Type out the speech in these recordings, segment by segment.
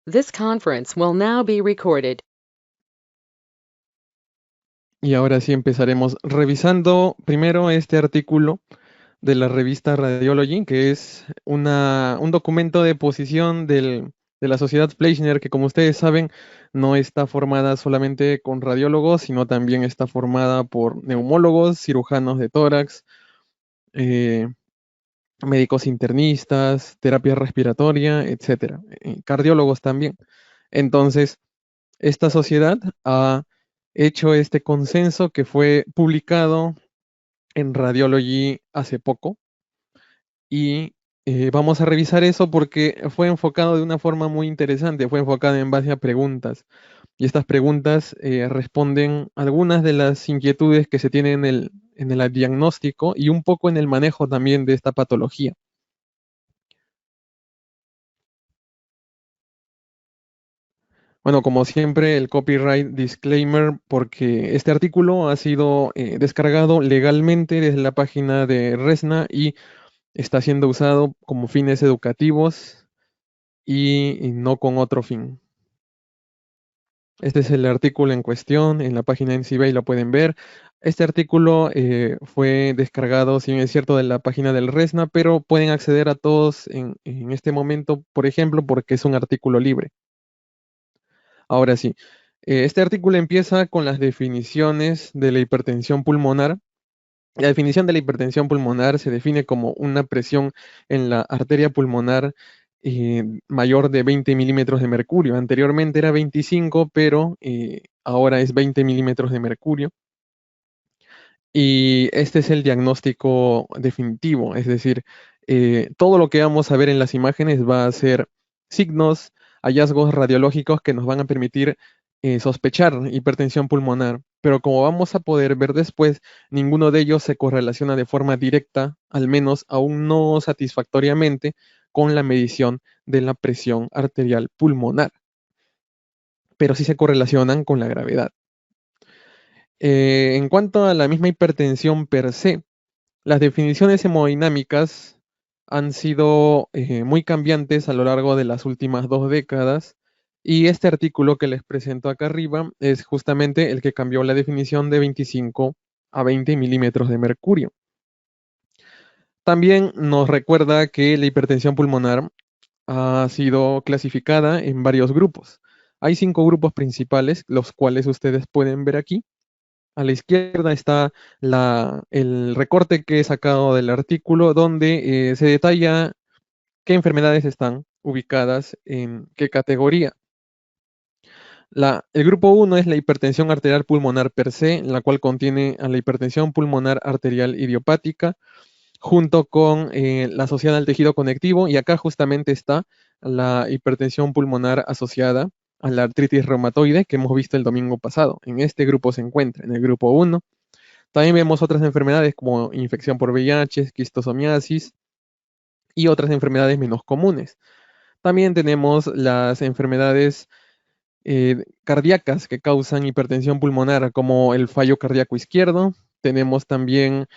This conference will now be recorded. Y ahora sí empezaremos revisando primero este artículo de la revista Radiology, que es un documento de posición de la Sociedad Fleischner, que como ustedes saben, no está formada solamente con radiólogos, sino también está formada por neumólogos, cirujanos de tórax, eh, médicos internistas, terapia respiratoria, etcétera, cardiólogos también. Entonces, esta sociedad ha hecho este consenso que fue publicado en Radiology hace poco y vamos a revisar eso porque fue enfocado de una forma muy interesante, fue enfocado en base a preguntas y estas preguntas responden algunas de las inquietudes que se tienen en el diagnóstico y un poco en el manejo también de esta patología. Bueno, como siempre, el copyright disclaimer, porque este artículo ha sido descargado legalmente desde la página de Resna y está siendo usado como fines educativos y no con otro fin. Este es el artículo en cuestión, en la página de NCBI lo pueden ver. Este artículo fue descargado, si bien es cierto, de la página del Resna, pero pueden acceder a todos en este momento, por ejemplo, porque es un artículo libre. Ahora sí, este artículo empieza con las definiciones de la hipertensión pulmonar. La definición de la hipertensión pulmonar se define como una presión en la arteria pulmonar mayor de 20 milímetros de mercurio. Anteriormente era 25, pero ahora es 20 milímetros de mercurio. Y este es el diagnóstico definitivo, es decir, todo lo que vamos a ver en las imágenes va a ser signos, hallazgos radiológicos que nos van a permitir sospechar hipertensión pulmonar, pero como vamos a poder ver después, ninguno de ellos se correlaciona de forma directa, al menos aún no satisfactoriamente, con la medición de la presión arterial pulmonar, pero sí se correlacionan con la gravedad. En cuanto a la misma hipertensión per se, las definiciones hemodinámicas han sido muy cambiantes a lo largo de las últimas 2 décadas y este artículo que les presento acá arriba es justamente el que cambió la definición de 25 a 20 milímetros de mercurio. También nos recuerda que la hipertensión pulmonar ha sido clasificada en varios grupos. Hay 5 grupos principales, los cuales ustedes pueden ver aquí. A la izquierda está el recorte que he sacado del artículo donde se detalla qué enfermedades están ubicadas en qué categoría. El grupo 1 es la hipertensión arterial pulmonar per se, la cual contiene a la hipertensión pulmonar arterial idiopática, junto con la asociada al tejido conectivo, y acá justamente está la hipertensión pulmonar asociada a la artritis reumatoide que hemos visto el domingo pasado. En este grupo se encuentra, en el grupo 1. También vemos otras enfermedades como infección por VIH, esquistosomiasis y otras enfermedades menos comunes. También tenemos las enfermedades cardíacas que causan hipertensión pulmonar, como el fallo cardíaco izquierdo. Tenemos también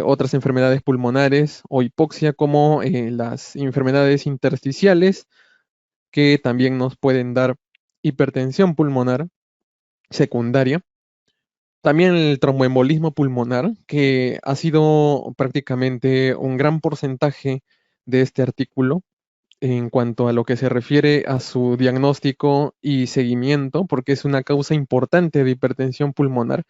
otras enfermedades pulmonares o hipoxia, como las enfermedades intersticiales, que también nos pueden dar hipertensión pulmonar secundaria. También el tromboembolismo pulmonar, que ha sido prácticamente un gran porcentaje de este artículo en cuanto a lo que se refiere a su diagnóstico y seguimiento, porque es una causa importante de hipertensión pulmonar.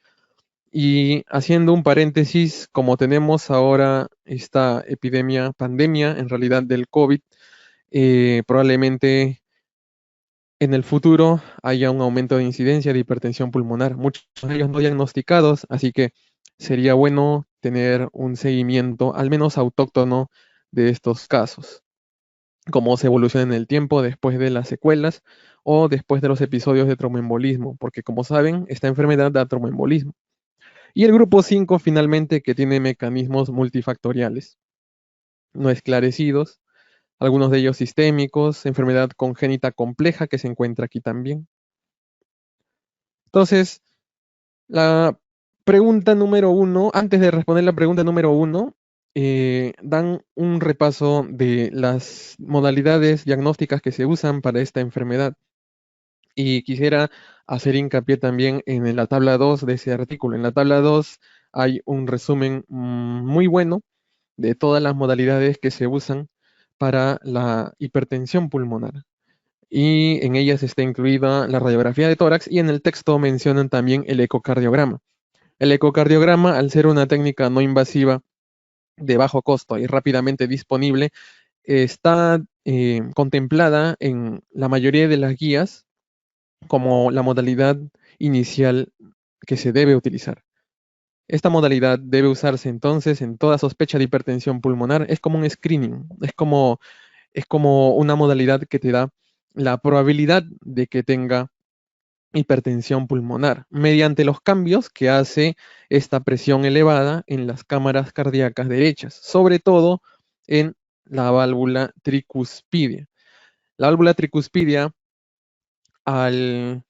Y haciendo un paréntesis, como tenemos ahora esta epidemia, pandemia en realidad del COVID, probablemente en el futuro haya un aumento de incidencia de hipertensión pulmonar, muchos de ellos no diagnosticados, así que sería bueno tener un seguimiento, al menos autóctono, de estos casos, cómo se evoluciona en el tiempo después de las secuelas o después de los episodios de tromboembolismo, porque como saben, esta enfermedad da tromboembolismo. Y el grupo 5 finalmente, que tiene mecanismos multifactoriales no esclarecidos, algunos de ellos sistémicos, enfermedad congénita compleja que se encuentra aquí también. Entonces, la pregunta número 1, antes de responder la pregunta número 1, dan un repaso de las modalidades diagnósticas que se usan para esta enfermedad. Y quisiera hacer hincapié también en la tabla 2 de ese artículo. En la tabla 2 hay un resumen muy bueno de todas las modalidades que se usan para la hipertensión pulmonar. Y en ellas está incluida la radiografía de tórax y en el texto mencionan también el ecocardiograma. El ecocardiograma, al ser una técnica no invasiva de bajo costo y rápidamente disponible, está contemplada en la mayoría de las guías como la modalidad inicial que se debe utilizar. Esta modalidad debe usarse entonces en toda sospecha de hipertensión pulmonar. Es como un screening, es como una modalidad que te da la probabilidad de que tenga hipertensión pulmonar mediante los cambios que hace esta presión elevada en las cámaras cardíacas derechas, sobre todo en la válvula tricuspidia. La válvula tricuspidia, al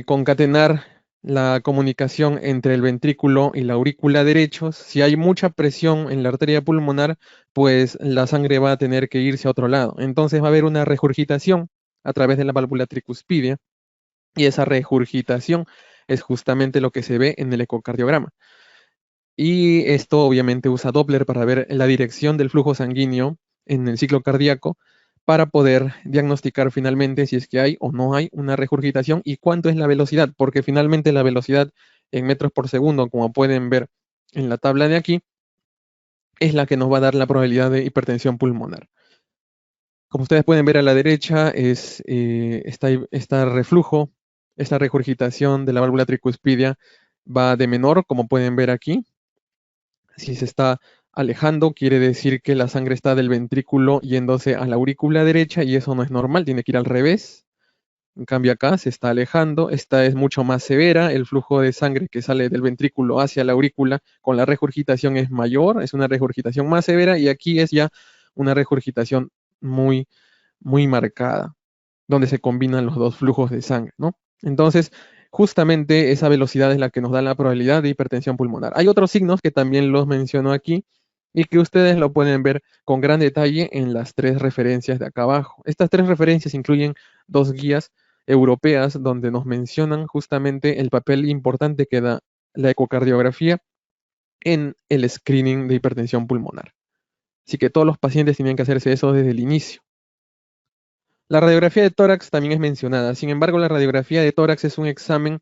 concatenar la comunicación entre el ventrículo y la aurícula derechos, si hay mucha presión en la arteria pulmonar, pues la sangre va a tener que irse a otro lado. Entonces va a haber una regurgitación a través de la válvula tricuspidia y esa regurgitación es justamente lo que se ve en el ecocardiograma. Y esto obviamente usa Doppler para ver la dirección del flujo sanguíneo en el ciclo cardíaco para poder diagnosticar finalmente si es que hay o no hay una regurgitación y cuánto es la velocidad, porque finalmente la velocidad en metros por segundo, como pueden ver en la tabla de aquí, es la que nos va a dar la probabilidad de hipertensión pulmonar. Como ustedes pueden ver a la derecha, está reflujo, esta regurgitación de la válvula tricuspidia va de menor, como pueden ver aquí. Si se está alejando, quiere decir que la sangre está del ventrículo yéndose a la aurícula derecha y eso no es normal, tiene que ir al revés. En cambio acá se está alejando, esta es mucho más severa, el flujo de sangre que sale del ventrículo hacia la aurícula con la regurgitación es mayor, es una regurgitación más severa y aquí es ya una regurgitación muy, muy marcada, donde se combinan los dos flujos de sangre, ¿no? Entonces, justamente esa velocidad es la que nos da la probabilidad de hipertensión pulmonar. Hay otros signos que también los menciono aquí y que ustedes lo pueden ver con gran detalle en las tres referencias de acá abajo. Estas tres referencias incluyen dos guías europeas donde nos mencionan justamente el papel importante que da la ecocardiografía en el screening de hipertensión pulmonar. Así que todos los pacientes tienen que hacerse eso desde el inicio. La radiografía de tórax también es mencionada. Sin embargo, la radiografía de tórax es un examen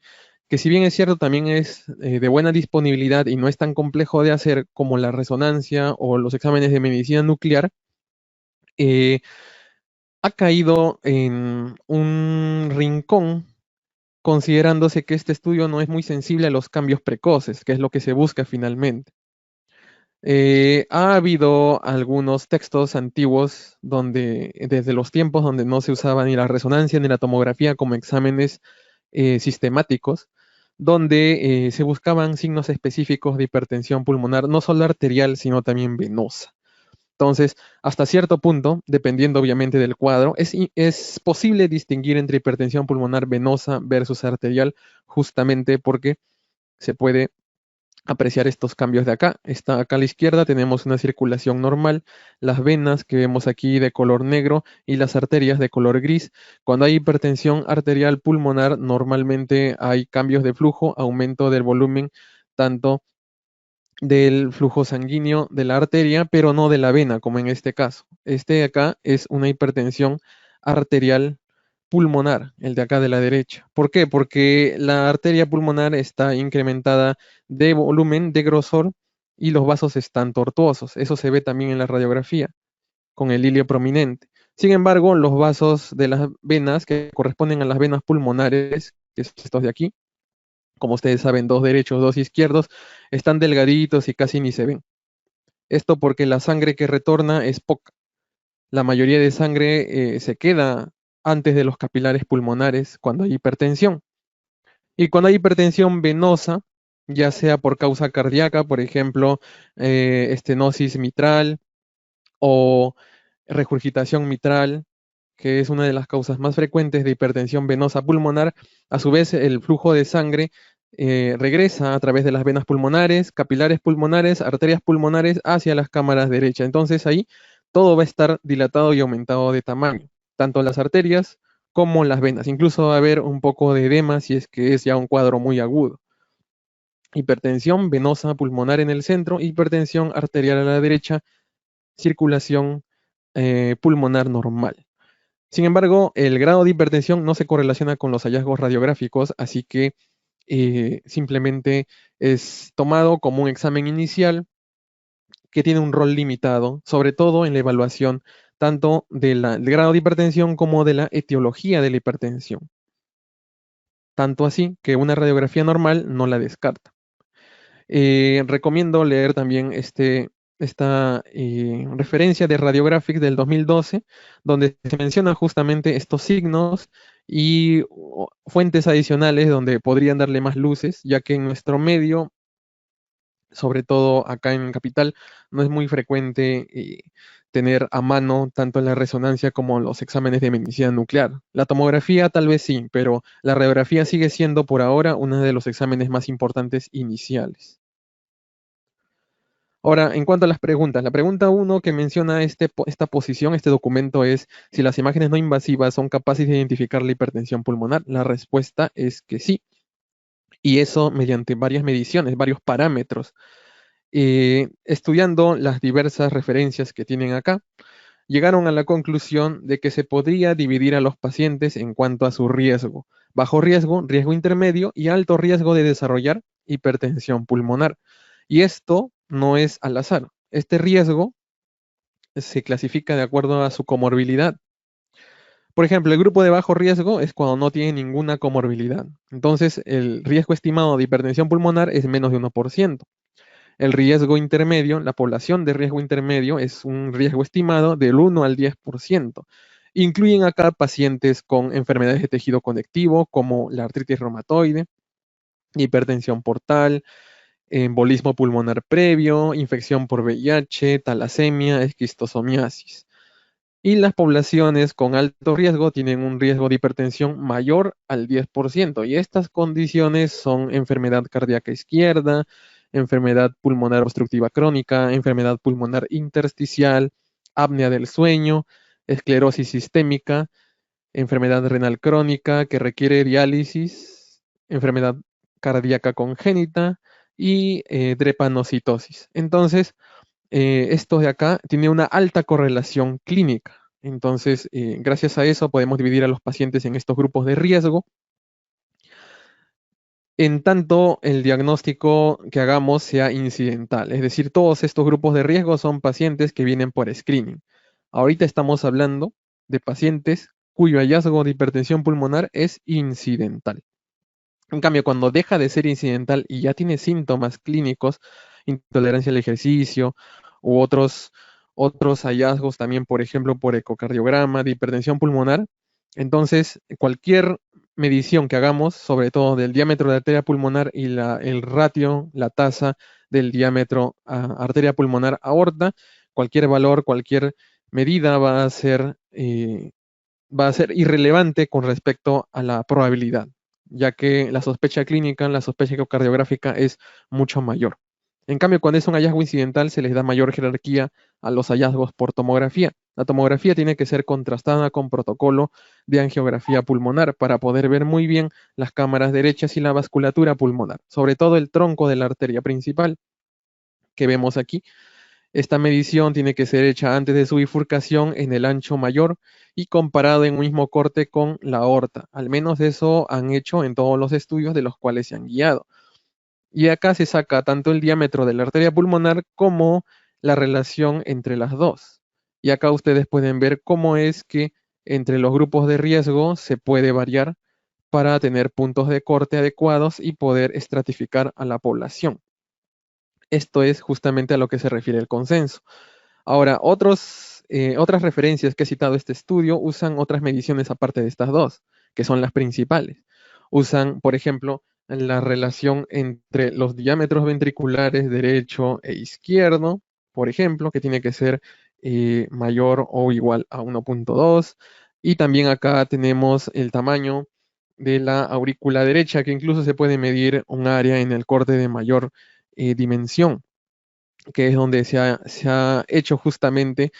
que, si bien es cierto, también es de buena disponibilidad y no es tan complejo de hacer como la resonancia o los exámenes de medicina nuclear, eh, ha caído en un rincón considerándose que este estudio no es muy sensible a los cambios precoces, que es lo que se busca finalmente. Ha habido algunos textos antiguos donde, desde los tiempos donde no se usaba ni la resonancia ni la tomografía como exámenes sistemáticos, donde se buscaban signos específicos de hipertensión pulmonar, no solo arterial, sino también venosa. Entonces, hasta cierto punto, dependiendo obviamente del cuadro, es posible distinguir entre hipertensión pulmonar venosa versus arterial, justamente porque se puede apreciar estos cambios de acá. Acá a la izquierda tenemos una circulación normal, las venas que vemos aquí de color negro y las arterias de color gris. Cuando hay hipertensión arterial pulmonar, normalmente hay cambios de flujo, aumento del volumen, tanto del flujo sanguíneo de la arteria, pero no de la vena, como en este caso. Este de acá es una hipertensión arterial pulmonar, el de acá de la derecha. ¿Por qué? Porque la arteria pulmonar está incrementada de volumen, de grosor, y los vasos están tortuosos. Eso se ve también en la radiografía, con el hilio prominente. Sin embargo, los vasos de las venas, que corresponden a las venas pulmonares, que son estos de aquí, como ustedes saben, dos derechos, dos izquierdos, están delgaditos y casi ni se ven. Esto porque la sangre que retorna es poca. La mayoría de sangre se queda antes de los capilares pulmonares cuando hay hipertensión. Y cuando hay hipertensión venosa, ya sea por causa cardíaca, por ejemplo, estenosis mitral o regurgitación mitral, que es una de las causas más frecuentes de hipertensión venosa pulmonar, a su vez el flujo de sangre regresa a través de las venas pulmonares, capilares pulmonares, arterias pulmonares hacia las cámaras derechas. Entonces ahí todo va a estar dilatado y aumentado de tamaño, tanto las arterias como las venas. Incluso va a haber un poco de edema si es que es ya un cuadro muy agudo. Hipertensión venosa pulmonar en el centro, hipertensión arterial a la derecha, circulación pulmonar normal. Sin embargo, el grado de hipertensión no se correlaciona con los hallazgos radiográficos, así que simplemente es tomado como un examen inicial que tiene un rol limitado, sobre todo en la evaluación tanto del grado de hipertensión como de la etiología de la hipertensión. Tanto así que una radiografía normal no la descarta. Recomiendo leer también esta referencia de Radiographics del 2012, donde se mencionan justamente estos signos y fuentes adicionales donde podrían darle más luces, ya que en nuestro medio, sobre todo acá en Capital, no es muy frecuente tener a mano tanto la resonancia como los exámenes de medicina nuclear. La tomografía tal vez sí, pero la radiografía sigue siendo por ahora uno de los exámenes más importantes iniciales. Ahora, en cuanto a las preguntas, la pregunta uno que menciona esta posición, este documento es si las imágenes no invasivas son capaces de identificar la hipertensión pulmonar. La respuesta es que sí, y eso mediante varias mediciones, varios parámetros. Estudiando las diversas referencias que tienen acá, llegaron a la conclusión de que se podría dividir a los pacientes en cuanto a su riesgo. Bajo riesgo, riesgo intermedio y alto riesgo de desarrollar hipertensión pulmonar. Y esto no es al azar. Este riesgo se clasifica de acuerdo a su comorbilidad. Por ejemplo, el grupo de bajo riesgo es cuando no tiene ninguna comorbilidad. Entonces, el riesgo estimado de hipertensión pulmonar es menos de 1%. El riesgo intermedio, la población de riesgo intermedio, es un riesgo estimado del 1 al 10%. Incluyen acá pacientes con enfermedades de tejido conectivo, como la artritis reumatoide, hipertensión portal, embolismo pulmonar previo, infección por VIH, talasemia, esquistosomiasis. Y las poblaciones con alto riesgo tienen un riesgo de hipertensión mayor al 10%. Y estas condiciones son enfermedad cardíaca izquierda, enfermedad pulmonar obstructiva crónica, enfermedad pulmonar intersticial, apnea del sueño, esclerosis sistémica, enfermedad renal crónica que requiere diálisis, enfermedad cardíaca congénita y drepanocitosis. Entonces, esto de acá tiene una alta correlación clínica. Entonces, gracias a eso podemos dividir a los pacientes en estos grupos de riesgo. En tanto el diagnóstico que hagamos sea incidental, es decir, todos estos grupos de riesgo son pacientes que vienen por screening. Ahorita estamos hablando de pacientes cuyo hallazgo de hipertensión pulmonar es incidental. En cambio, cuando deja de ser incidental y ya tiene síntomas clínicos, intolerancia al ejercicio u otros hallazgos también, por ejemplo, por ecocardiograma de hipertensión pulmonar, entonces cualquier medición que hagamos, sobre todo del diámetro de arteria pulmonar y el ratio, la tasa del diámetro arteria pulmonar aorta, cualquier valor, cualquier medida va a ser irrelevante con respecto a la probabilidad, ya que la sospecha clínica, la sospecha ecocardiográfica es mucho mayor. En cambio, cuando es un hallazgo incidental, se les da mayor jerarquía a los hallazgos por tomografía. La tomografía tiene que ser contrastada con protocolo de angiografía pulmonar para poder ver muy bien las cámaras derechas y la vasculatura pulmonar, sobre todo el tronco de la arteria principal que vemos aquí. Esta medición tiene que ser hecha antes de su bifurcación en el ancho mayor y comparado en un mismo corte con la aorta. Al menos eso han hecho en todos los estudios de los cuales se han guiado. Y acá se saca tanto el diámetro de la arteria pulmonar como la relación entre las dos. Y acá ustedes pueden ver cómo es que entre los grupos de riesgo se puede variar para tener puntos de corte adecuados y poder estratificar a la población. Esto es justamente a lo que se refiere el consenso. Ahora, otras referencias que he citado este estudio usan otras mediciones aparte de estas dos, que son las principales. Usan, por ejemplo, la relación entre los diámetros ventriculares derecho e izquierdo, por ejemplo, que tiene que ser mayor o igual a 1.2. Y también acá tenemos el tamaño de la aurícula derecha, que incluso se puede medir un área en el corte de mayor dimensión, que es donde se ha hecho justamente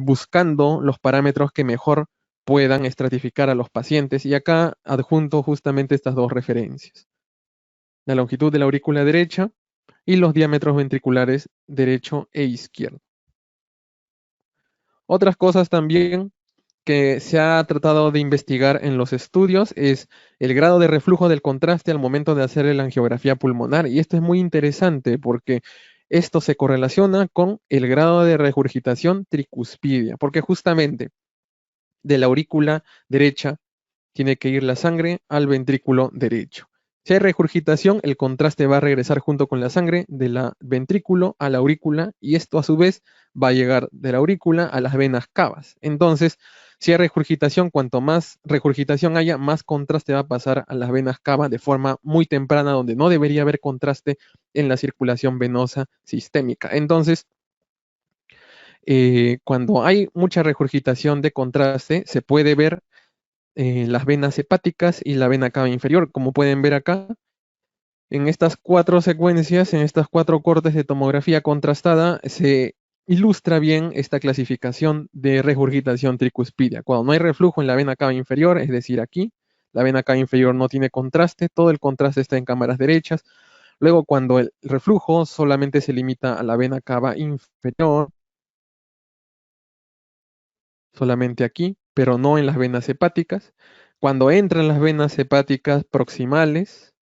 buscando los parámetros que mejor puedan estratificar a los pacientes. Y acá adjunto justamente estas dos referencias: la longitud de la aurícula derecha y los diámetros ventriculares derecho e izquierdo. Otras cosas también que se ha tratado de investigar en los estudios es el grado de reflujo del contraste al momento de hacer la angiografía pulmonar. Y esto es muy interesante porque esto se correlaciona con el grado de regurgitación tricuspidia, porque justamente de la aurícula derecha tiene que ir la sangre al ventrículo derecho. Si hay regurgitación, el contraste va a regresar junto con la sangre de la ventrículo a la aurícula, y esto a su vez va a llegar de la aurícula a las venas cavas. Entonces, si hay regurgitación, cuanto más regurgitación haya, más contraste va a pasar a las venas cava de forma muy temprana, donde no debería haber contraste en la circulación venosa sistémica. Entonces, cuando hay mucha regurgitación de contraste, se puede ver las venas hepáticas y la vena cava inferior. Como pueden ver acá, en estas 4 secuencias, en estas 4 cortes de tomografía contrastada, se ilustra bien esta clasificación de regurgitación tricuspidia. Cuando no hay reflujo en la vena cava inferior, es decir, aquí, la vena cava inferior no tiene contraste, todo el contraste está en cámaras derechas. Luego, cuando el reflujo solamente se limita a la vena cava inferior, solamente aquí, pero no en las venas hepáticas. Cuando entran las venas hepáticas proximales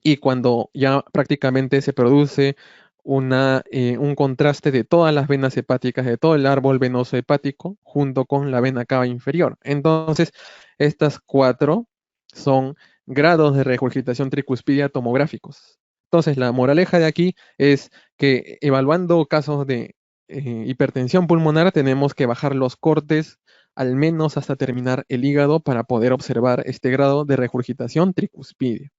y cuando ya prácticamente se produce un contraste de todas las venas hepáticas, de todo el árbol venoso hepático, junto con la vena cava inferior. Entonces, estas 4 son grados de regurgitación tricuspidia tomográficos. Entonces, la moraleja de aquí es que evaluando casos de hipertensión pulmonar, tenemos que bajar los cortes al menos hasta terminar el hígado para poder observar este grado de regurgitación tricuspidia.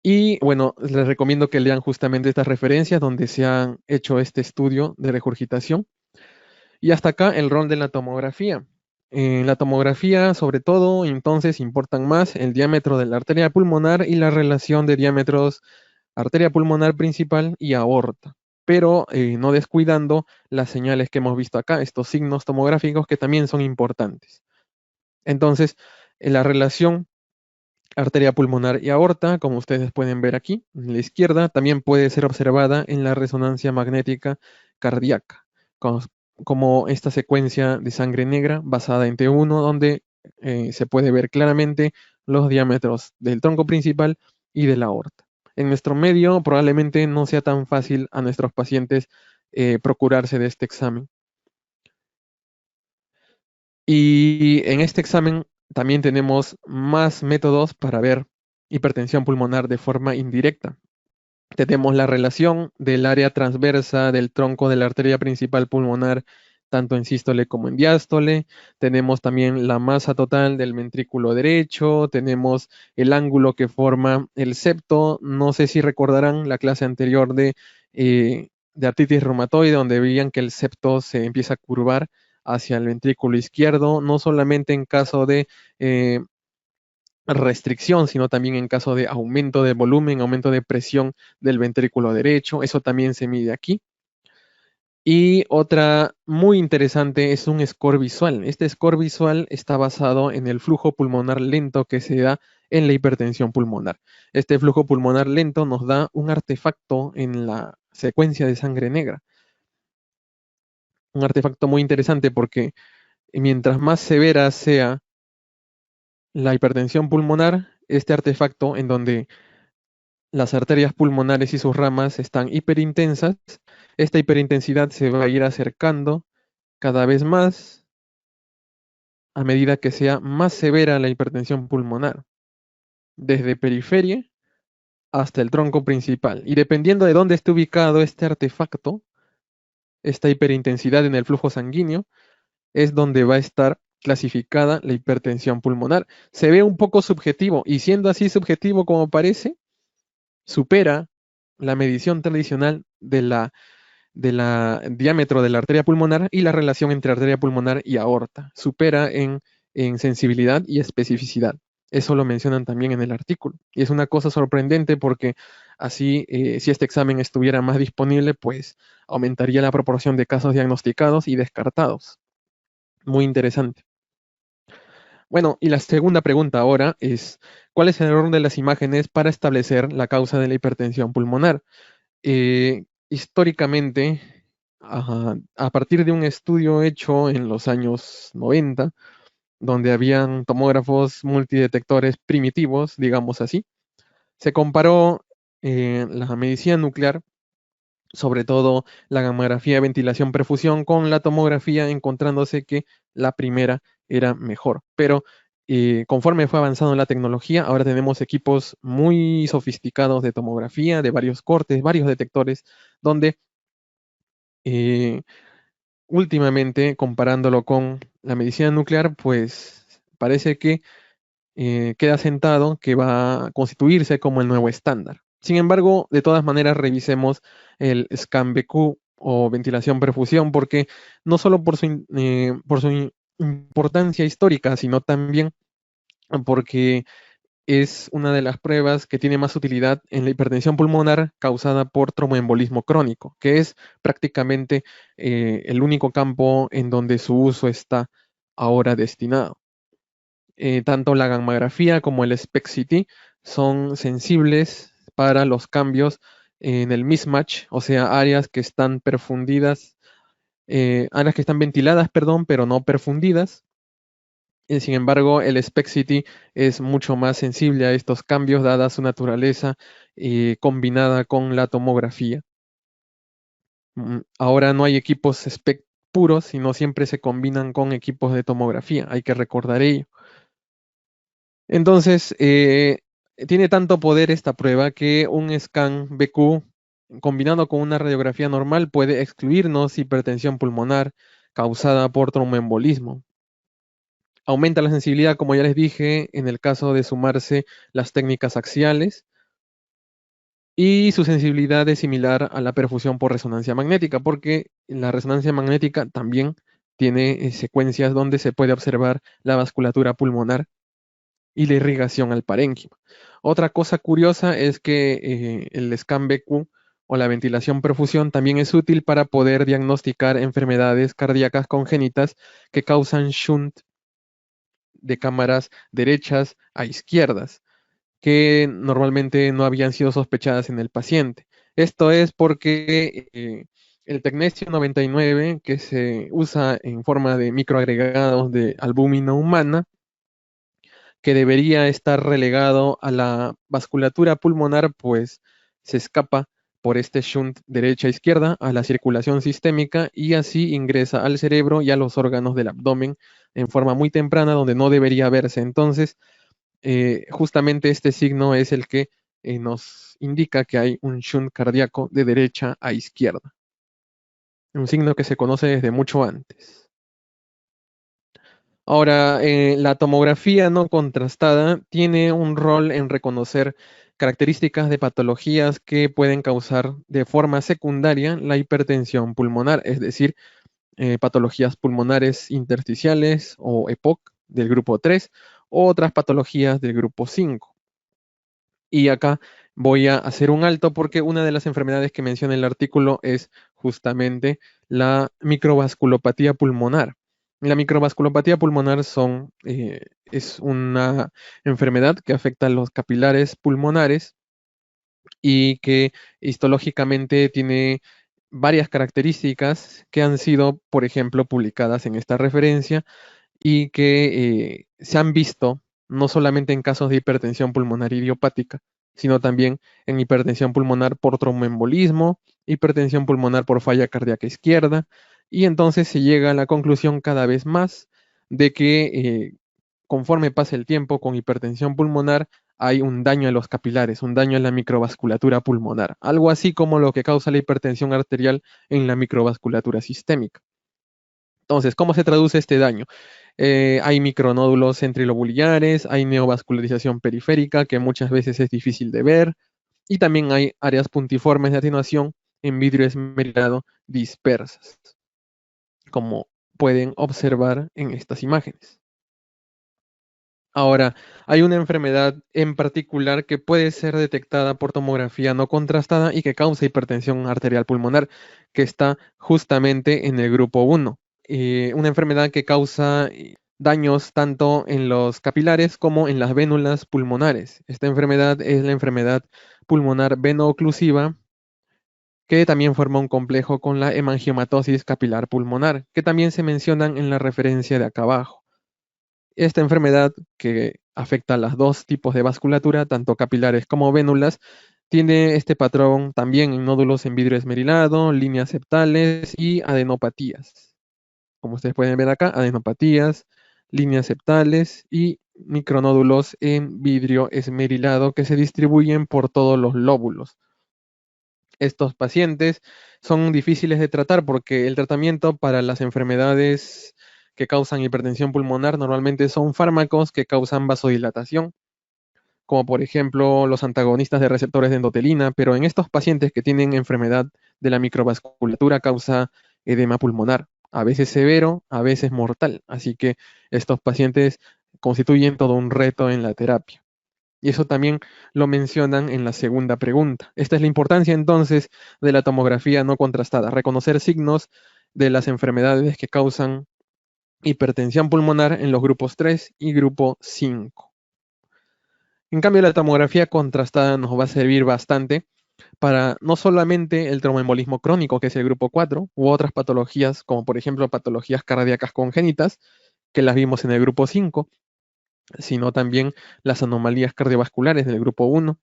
Y bueno, les recomiendo que lean justamente estas referencias donde se han hecho este estudio de regurgitación. Y hasta acá el rol de la tomografía. En la tomografía, sobre todo, entonces importan más el diámetro de la arteria pulmonar y la relación de diámetros arteria pulmonar principal y aorta, pero no descuidando las señales que hemos visto acá, estos signos tomográficos que también son importantes. Entonces, la relación arteria pulmonar y aorta, como ustedes pueden ver aquí, en la izquierda, también puede ser observada en la resonancia magnética cardíaca, como esta secuencia de sangre negra basada en T1, donde se puede ver claramente los diámetros del tronco principal y de la aorta. En nuestro medio probablemente no sea tan fácil a nuestros pacientes procurarse de este examen. Y en este examen también tenemos más métodos para ver hipertensión pulmonar de forma indirecta. Tenemos la relación del área transversa del tronco de la arteria principal pulmonar, tanto en sístole como en diástole. Tenemos también la masa total del ventrículo derecho. Tenemos el ángulo que forma el septo. No sé si recordarán la clase anterior de artritis reumatoide, donde veían que el septo se empieza a curvar hacia el ventrículo izquierdo, no solamente en caso de restricción, sino también en caso de aumento de volumen, aumento de presión del ventrículo derecho. Eso también se mide aquí. Y otra muy interesante es un score visual. Este score visual está basado en el flujo pulmonar lento que se da en la hipertensión pulmonar. Este flujo pulmonar lento nos da un artefacto en la secuencia de sangre negra. Un artefacto muy interesante porque mientras más severa sea la hipertensión pulmonar, este artefacto en donde las arterias pulmonares y sus ramas están hiperintensas, esta hiperintensidad se va a ir acercando cada vez más a medida que sea más severa la hipertensión pulmonar, desde periferia hasta el tronco principal. Y dependiendo de dónde esté ubicado este artefacto, esta hiperintensidad en el flujo sanguíneo, es donde va a estar clasificada la hipertensión pulmonar. Se ve un poco subjetivo, y siendo así subjetivo como parece, supera la medición tradicional de la diámetro de la arteria pulmonar y la relación entre arteria pulmonar y aorta. Supera en en sensibilidad y especificidad. Eso lo mencionan también en el artículo. Y es una cosa sorprendente porque así, si este examen estuviera más disponible, pues aumentaría la proporción de casos diagnosticados y descartados. Muy interesante. Bueno, y la segunda pregunta ahora es, ¿cuál es el orden de las imágenes para establecer la causa de la hipertensión pulmonar? Históricamente, a partir de un estudio hecho en los años 90, donde habían tomógrafos multidetectores primitivos, digamos así, se comparó la medicina nuclear, sobre todo la gamografía, ventilación, perfusión, con la tomografía, encontrándose que la primera era mejor. Pero conforme fue avanzando la tecnología, ahora tenemos equipos muy sofisticados de tomografía, de varios cortes, varios detectores, donde eh, últimamente, comparándolo con la medicina nuclear, pues parece que queda sentado que va a constituirse como el nuevo estándar. Sin embargo, de todas maneras, revisemos el SCAN-BQ o ventilación-perfusión, porque no solo por su importancia histórica, sino también porque es una de las pruebas que tiene más utilidad en la hipertensión pulmonar causada por tromboembolismo crónico, que es prácticamente el único campo en donde su uso está ahora destinado. Tanto la gammagrafía como el SPECT-CT son sensibles para los cambios en el mismatch, o sea, áreas que están perfundidas, áreas que están ventiladas, perdón, pero no perfundidas. Sin embargo, el SPECT-CT es mucho más sensible a estos cambios, dada su naturaleza combinada con la tomografía. Ahora no hay equipos SPECT puros, sino siempre se combinan con equipos de tomografía. Hay que recordar ello. Entonces, tiene tanto poder esta prueba que un scan BQ combinado con una radiografía normal puede excluirnos hipertensión pulmonar causada por tromboembolismo. Aumenta la sensibilidad, como ya les dije, en el caso de sumarse las técnicas axiales, y su sensibilidad es similar a la perfusión por resonancia magnética, porque la resonancia magnética también tiene secuencias donde se puede observar la vasculatura pulmonar y la irrigación al parénquima. Otra cosa curiosa es que el scan BQ o la ventilación perfusión también es útil para poder diagnosticar enfermedades cardíacas congénitas que causan shunt de cámaras derechas a izquierdas, que normalmente no habían sido sospechadas en el paciente. Esto es porque el tecnesio 99, que se usa en forma de microagregados de albúmina humana, que debería estar relegado a la vasculatura pulmonar, pues se escapa por este shunt derecha-izquierda a la circulación sistémica y así ingresa al cerebro y a los órganos del abdomen en forma muy temprana donde no debería verse. Entonces, justamente este signo es el que nos indica que hay un shunt cardíaco de derecha a izquierda, un signo que se conoce desde mucho antes. Ahora, la tomografía no contrastada tiene un rol en reconocer características de patologías que pueden causar de forma secundaria la hipertensión pulmonar, es decir, patologías pulmonares intersticiales o EPOC del grupo 3 o otras patologías del grupo 5. Y acá voy a hacer un alto porque una de las enfermedades que menciona el artículo es justamente la microvasculopatía pulmonar. La microvasculopatía pulmonar es una enfermedad que afecta a los capilares pulmonares y que histológicamente tiene varias características que han sido, por ejemplo, publicadas en esta referencia y que se han visto no solamente en casos de hipertensión pulmonar idiopática, sino también en hipertensión pulmonar por tromboembolismo, hipertensión pulmonar por falla cardíaca izquierda, y entonces se llega a la conclusión cada vez más de que conforme pasa el tiempo con hipertensión pulmonar, hay un daño a los capilares, un daño a la microvasculatura pulmonar, algo así como lo que causa la hipertensión arterial en la microvasculatura sistémica. Entonces, ¿cómo se traduce este daño? Hay micronódulos centrilobulares, hay neovascularización periférica, que muchas veces es difícil de ver, y también hay áreas puntiformes de atenuación en vidrio esmerilado dispersas, como pueden observar en estas imágenes. Ahora, hay una enfermedad en particular que puede ser detectada por tomografía no contrastada y que causa hipertensión arterial pulmonar, que está justamente en el grupo 1. Una enfermedad que causa daños tanto en los capilares como en las vénulas pulmonares. Esta enfermedad es la enfermedad pulmonar veno-oclusiva, que también forma un complejo con la hemangiomatosis capilar pulmonar, que también se mencionan en la referencia de acá abajo. Esta enfermedad, que afecta a los dos tipos de vasculatura, tanto capilares como vénulas, tiene este patrón también en nódulos en vidrio esmerilado, líneas septales y adenopatías. Como ustedes pueden ver acá, adenopatías, líneas septales y micronódulos en vidrio esmerilado que se distribuyen por todos los lóbulos. Estos pacientes son difíciles de tratar porque el tratamiento para las enfermedades que causan hipertensión pulmonar normalmente son fármacos que causan vasodilatación, como por ejemplo los antagonistas de receptores de endotelina, pero en estos pacientes que tienen enfermedad de la microvasculatura causa edema pulmonar, a veces severo, a veces mortal. Así que estos pacientes constituyen todo un reto en la terapia. Y eso también lo mencionan en la segunda pregunta. Esta es la importancia entonces de la tomografía no contrastada, reconocer signos de las enfermedades que causan hipertensión pulmonar en los grupos 3 y grupo 5. En cambio, la tomografía contrastada nos va a servir bastante para no solamente el tromboembolismo crónico, que es el grupo 4, u otras patologías, como por ejemplo patologías cardíacas congénitas, que las vimos en el grupo 5, sino también las anomalías cardiovasculares del grupo 1.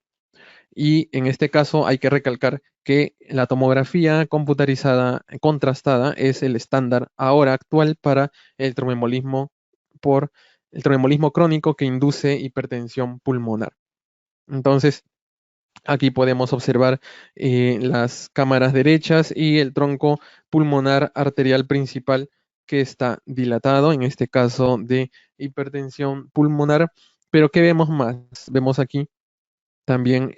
Y en este caso hay que recalcar que la tomografía computarizada contrastada es el estándar ahora actual para el tromboembolismo por el tromboembolismo crónico que induce hipertensión pulmonar. Entonces, aquí podemos observar las cámaras derechas y el tronco pulmonar arterial principal que está dilatado, en este caso de hipertensión pulmonar. Pero ¿qué vemos más? Vemos aquí también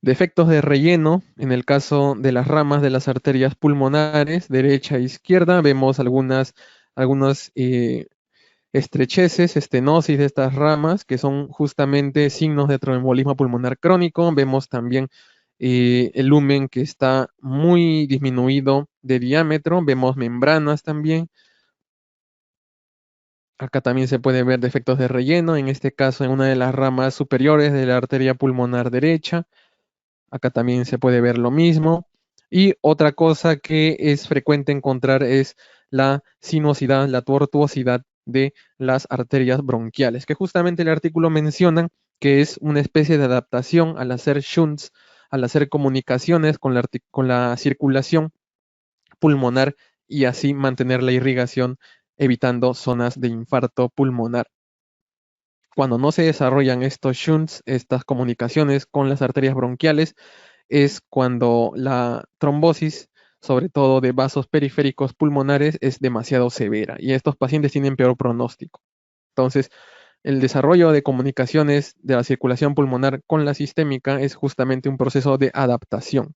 defectos de relleno. En el caso de las ramas de las arterias pulmonares, derecha e izquierda, vemos algunas estrecheces, estenosis de estas ramas, que son justamente signos de tromboembolismo pulmonar crónico. Vemos también el lumen que está muy disminuido de diámetro. Vemos membranas también. Acá también se puede ver defectos de relleno, en este caso en una de las ramas superiores de la arteria pulmonar derecha. Acá también se puede ver lo mismo. Y otra cosa que es frecuente encontrar es la sinuosidad, la tortuosidad de las arterias bronquiales, que justamente el artículo menciona que es una especie de adaptación al hacer shunts, al hacer comunicaciones con la circulación pulmonar y así mantener la irrigación, evitando zonas de infarto pulmonar. Cuando no se desarrollan estos shunts, estas comunicaciones con las arterias bronquiales, es cuando la trombosis, sobre todo de vasos periféricos pulmonares, es demasiado severa y estos pacientes tienen peor pronóstico. Entonces, el desarrollo de comunicaciones de la circulación pulmonar con la sistémica es justamente un proceso de adaptación.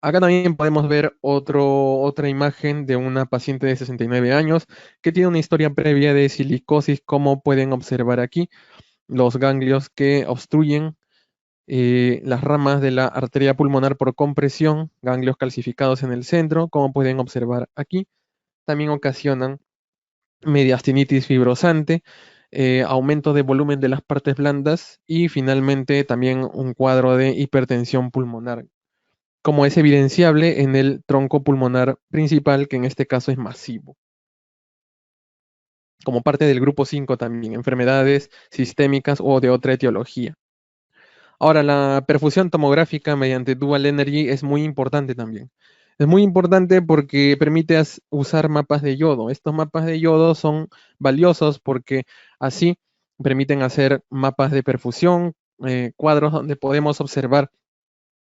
Acá también podemos ver otra imagen de una paciente de 69 años que tiene una historia previa de silicosis, como pueden observar aquí, los ganglios que obstruyen las ramas de la arteria pulmonar por compresión, ganglios calcificados en el centro, como pueden observar aquí, también ocasionan mediastinitis fibrosante, aumento de volumen de las partes blandas y finalmente también un cuadro de hipertensión pulmonar, como es evidenciable en el tronco pulmonar principal, que en este caso es masivo. Como parte del grupo 5 también, enfermedades sistémicas o de otra etiología. Ahora, la perfusión tomográfica mediante Dual Energy es muy importante también. Es muy importante porque permite usar mapas de yodo. Estos mapas de yodo son valiosos porque así permiten hacer mapas de perfusión, cuadros donde podemos observar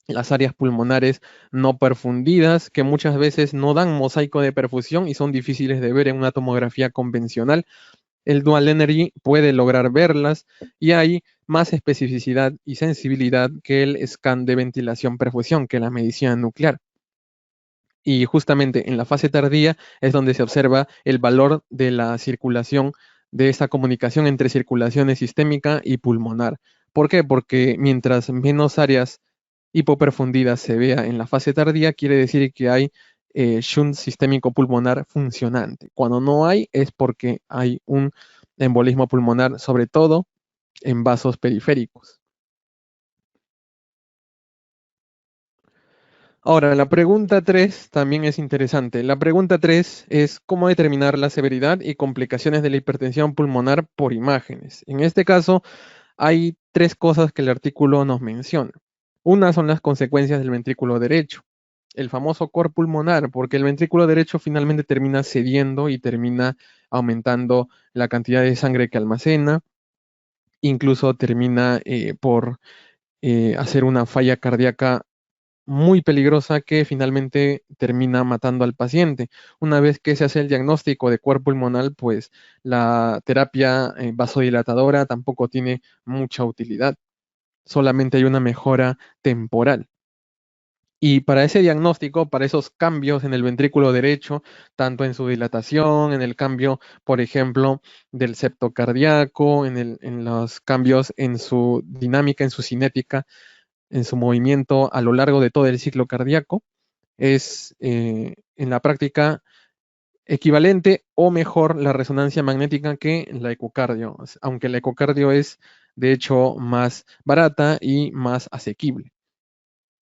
las áreas pulmonares no perfundidas, que muchas veces no dan mosaico de perfusión y son difíciles de ver en una tomografía convencional. El Dual Energy puede lograr verlas y hay más especificidad y sensibilidad que el scan de ventilación-perfusión, que la medición nuclear. Y justamente en la fase tardía es donde se observa el valor de la circulación, de esa comunicación entre circulación sistémica y pulmonar. ¿Por qué? Porque mientras menos áreas hipoperfundidas se vea en la fase tardía, quiere decir que hay shunt sistémico pulmonar funcionante. Cuando no hay, es porque hay un embolismo pulmonar, sobre todo en vasos periféricos. Ahora, la pregunta 3 también es interesante. La pregunta 3 es cómo determinar la severidad y complicaciones de la hipertensión pulmonar por imágenes. En este caso, hay tres cosas que el artículo nos menciona. Una son las consecuencias del ventrículo derecho, el famoso cor pulmonar, porque el ventrículo derecho finalmente termina cediendo y termina aumentando la cantidad de sangre que almacena, incluso termina por hacer una falla cardíaca muy peligrosa que finalmente termina matando al paciente. Una vez que se hace el diagnóstico de cuerpo pulmonar, pues la terapia vasodilatadora tampoco tiene mucha utilidad, solamente hay una mejora temporal. Y para ese diagnóstico, para esos cambios en el ventrículo derecho, tanto en su dilatación, en el cambio, por ejemplo, del septo cardíaco, en los cambios en su dinámica, en su cinética, en su movimiento a lo largo de todo el ciclo cardíaco, es en la práctica equivalente o mejor la resonancia magnética que la ecocardio, aunque la ecocardio es de hecho más barata y más asequible.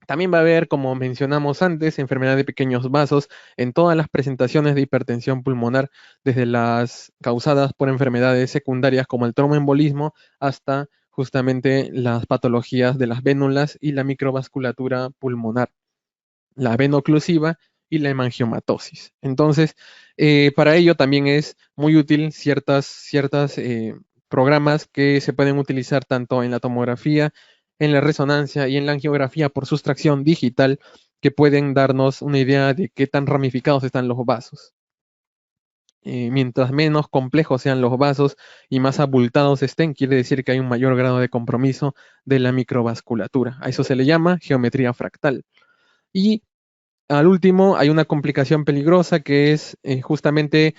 También va a haber, como mencionamos antes, enfermedad de pequeños vasos en todas las presentaciones de hipertensión pulmonar, desde las causadas por enfermedades secundarias como el tromboembolismo hasta justamente las patologías de las vénulas y la microvasculatura pulmonar, la venoclusiva y la hemangiomatosis. Entonces, para ello también es muy útil ciertas programas que se pueden utilizar tanto en la tomografía, en la resonancia y en la angiografía por sustracción digital que pueden darnos una idea de qué tan ramificados están los vasos. Mientras menos complejos sean los vasos y más abultados estén, quiere decir que hay un mayor grado de compromiso de la microvasculatura. A eso se le llama geometría fractal. Y al último, hay una complicación peligrosa que es justamente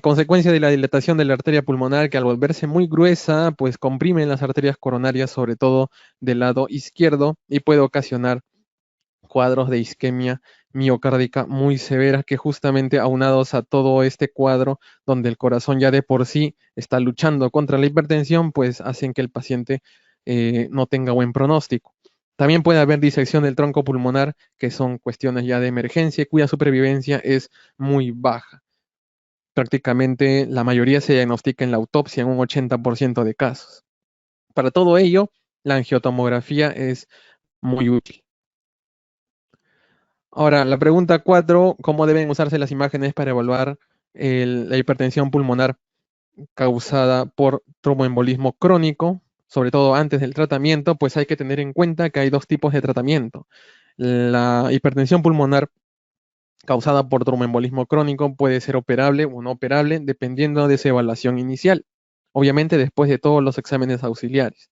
consecuencia de la dilatación de la arteria pulmonar que al volverse muy gruesa, pues comprime las arterias coronarias, sobre todo del lado izquierdo, y puede ocasionar cuadros de isquemia miocárdica muy severas que justamente aunados a todo este cuadro donde el corazón ya de por sí está luchando contra la hipertensión, pues hacen que el paciente no tenga buen pronóstico. También puede haber disección del tronco pulmonar, que son cuestiones ya de emergencia, cuya supervivencia es muy baja. Prácticamente la mayoría se diagnostica en la autopsia en un 80% de casos. Para todo ello, la angiotomografía es muy útil. Ahora, la pregunta 4, ¿cómo deben usarse las imágenes para evaluar la hipertensión pulmonar causada por tromboembolismo crónico? Sobre todo antes del tratamiento, pues hay que tener en cuenta que hay dos tipos de tratamiento. La hipertensión pulmonar causada por tromboembolismo crónico puede ser operable o no operable dependiendo de su evaluación inicial, obviamente después de todos los exámenes auxiliares.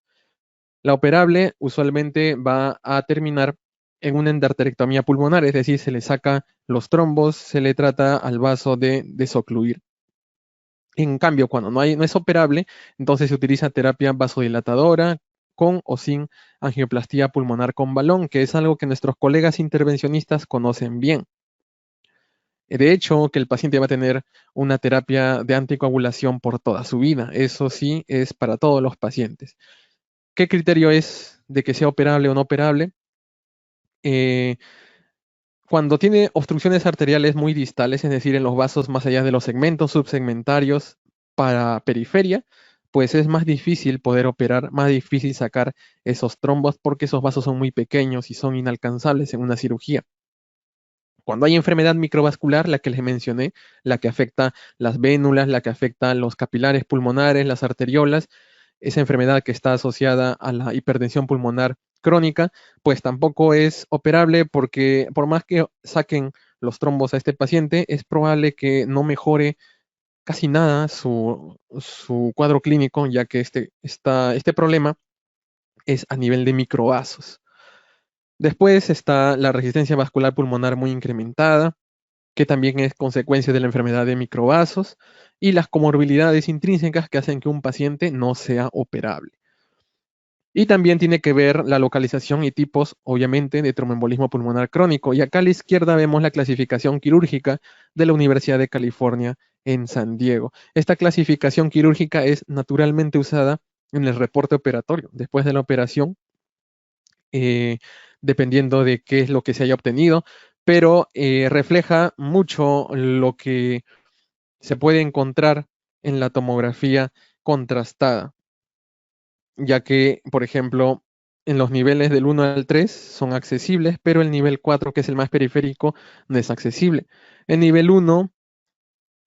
La operable usualmente va a terminar en una endarterectomía pulmonar, es decir, se le saca los trombos, se le trata al vaso de desocluir. En cambio, cuando no es operable, entonces se utiliza terapia vasodilatadora con o sin angioplastía pulmonar con balón, que es algo que nuestros colegas intervencionistas conocen bien. De hecho, que el paciente va a tener una terapia de anticoagulación por toda su vida. Eso sí es para todos los pacientes. ¿Qué criterio es de que sea operable o no operable? Eh, Cuando tiene obstrucciones arteriales muy distales, es decir, en los vasos más allá de los segmentos subsegmentarios para periferia, pues es más difícil poder operar, más difícil sacar esos trombos porque esos vasos son muy pequeños y son inalcanzables en una cirugía. Cuando hay enfermedad microvascular, la que les mencioné, la que afecta las vénulas, la que afecta los capilares pulmonares, las arteriolas, esa enfermedad que está asociada a la hipertensión pulmonar crónica, pues tampoco es operable porque por más que saquen los trombos a este paciente, es probable que no mejore casi nada su cuadro clínico, ya que este problema es a nivel de microvasos. Después está la resistencia vascular pulmonar muy incrementada, que también es consecuencia de la enfermedad de microvasos, y las comorbilidades intrínsecas que hacen que un paciente no sea operable. Y también tiene que ver la localización y tipos, obviamente, de tromboembolismo pulmonar crónico. Y acá a la izquierda vemos la clasificación quirúrgica de la Universidad de California en San Diego. Esta clasificación quirúrgica es naturalmente usada en el reporte operatorio. Después de la operación, eh, dependiendo de qué es lo que se haya obtenido, pero refleja mucho lo que se puede encontrar en la tomografía contrastada, ya que, por ejemplo, en los niveles del 1 al 3 son accesibles, pero el nivel 4, que es el más periférico, no es accesible. El nivel 1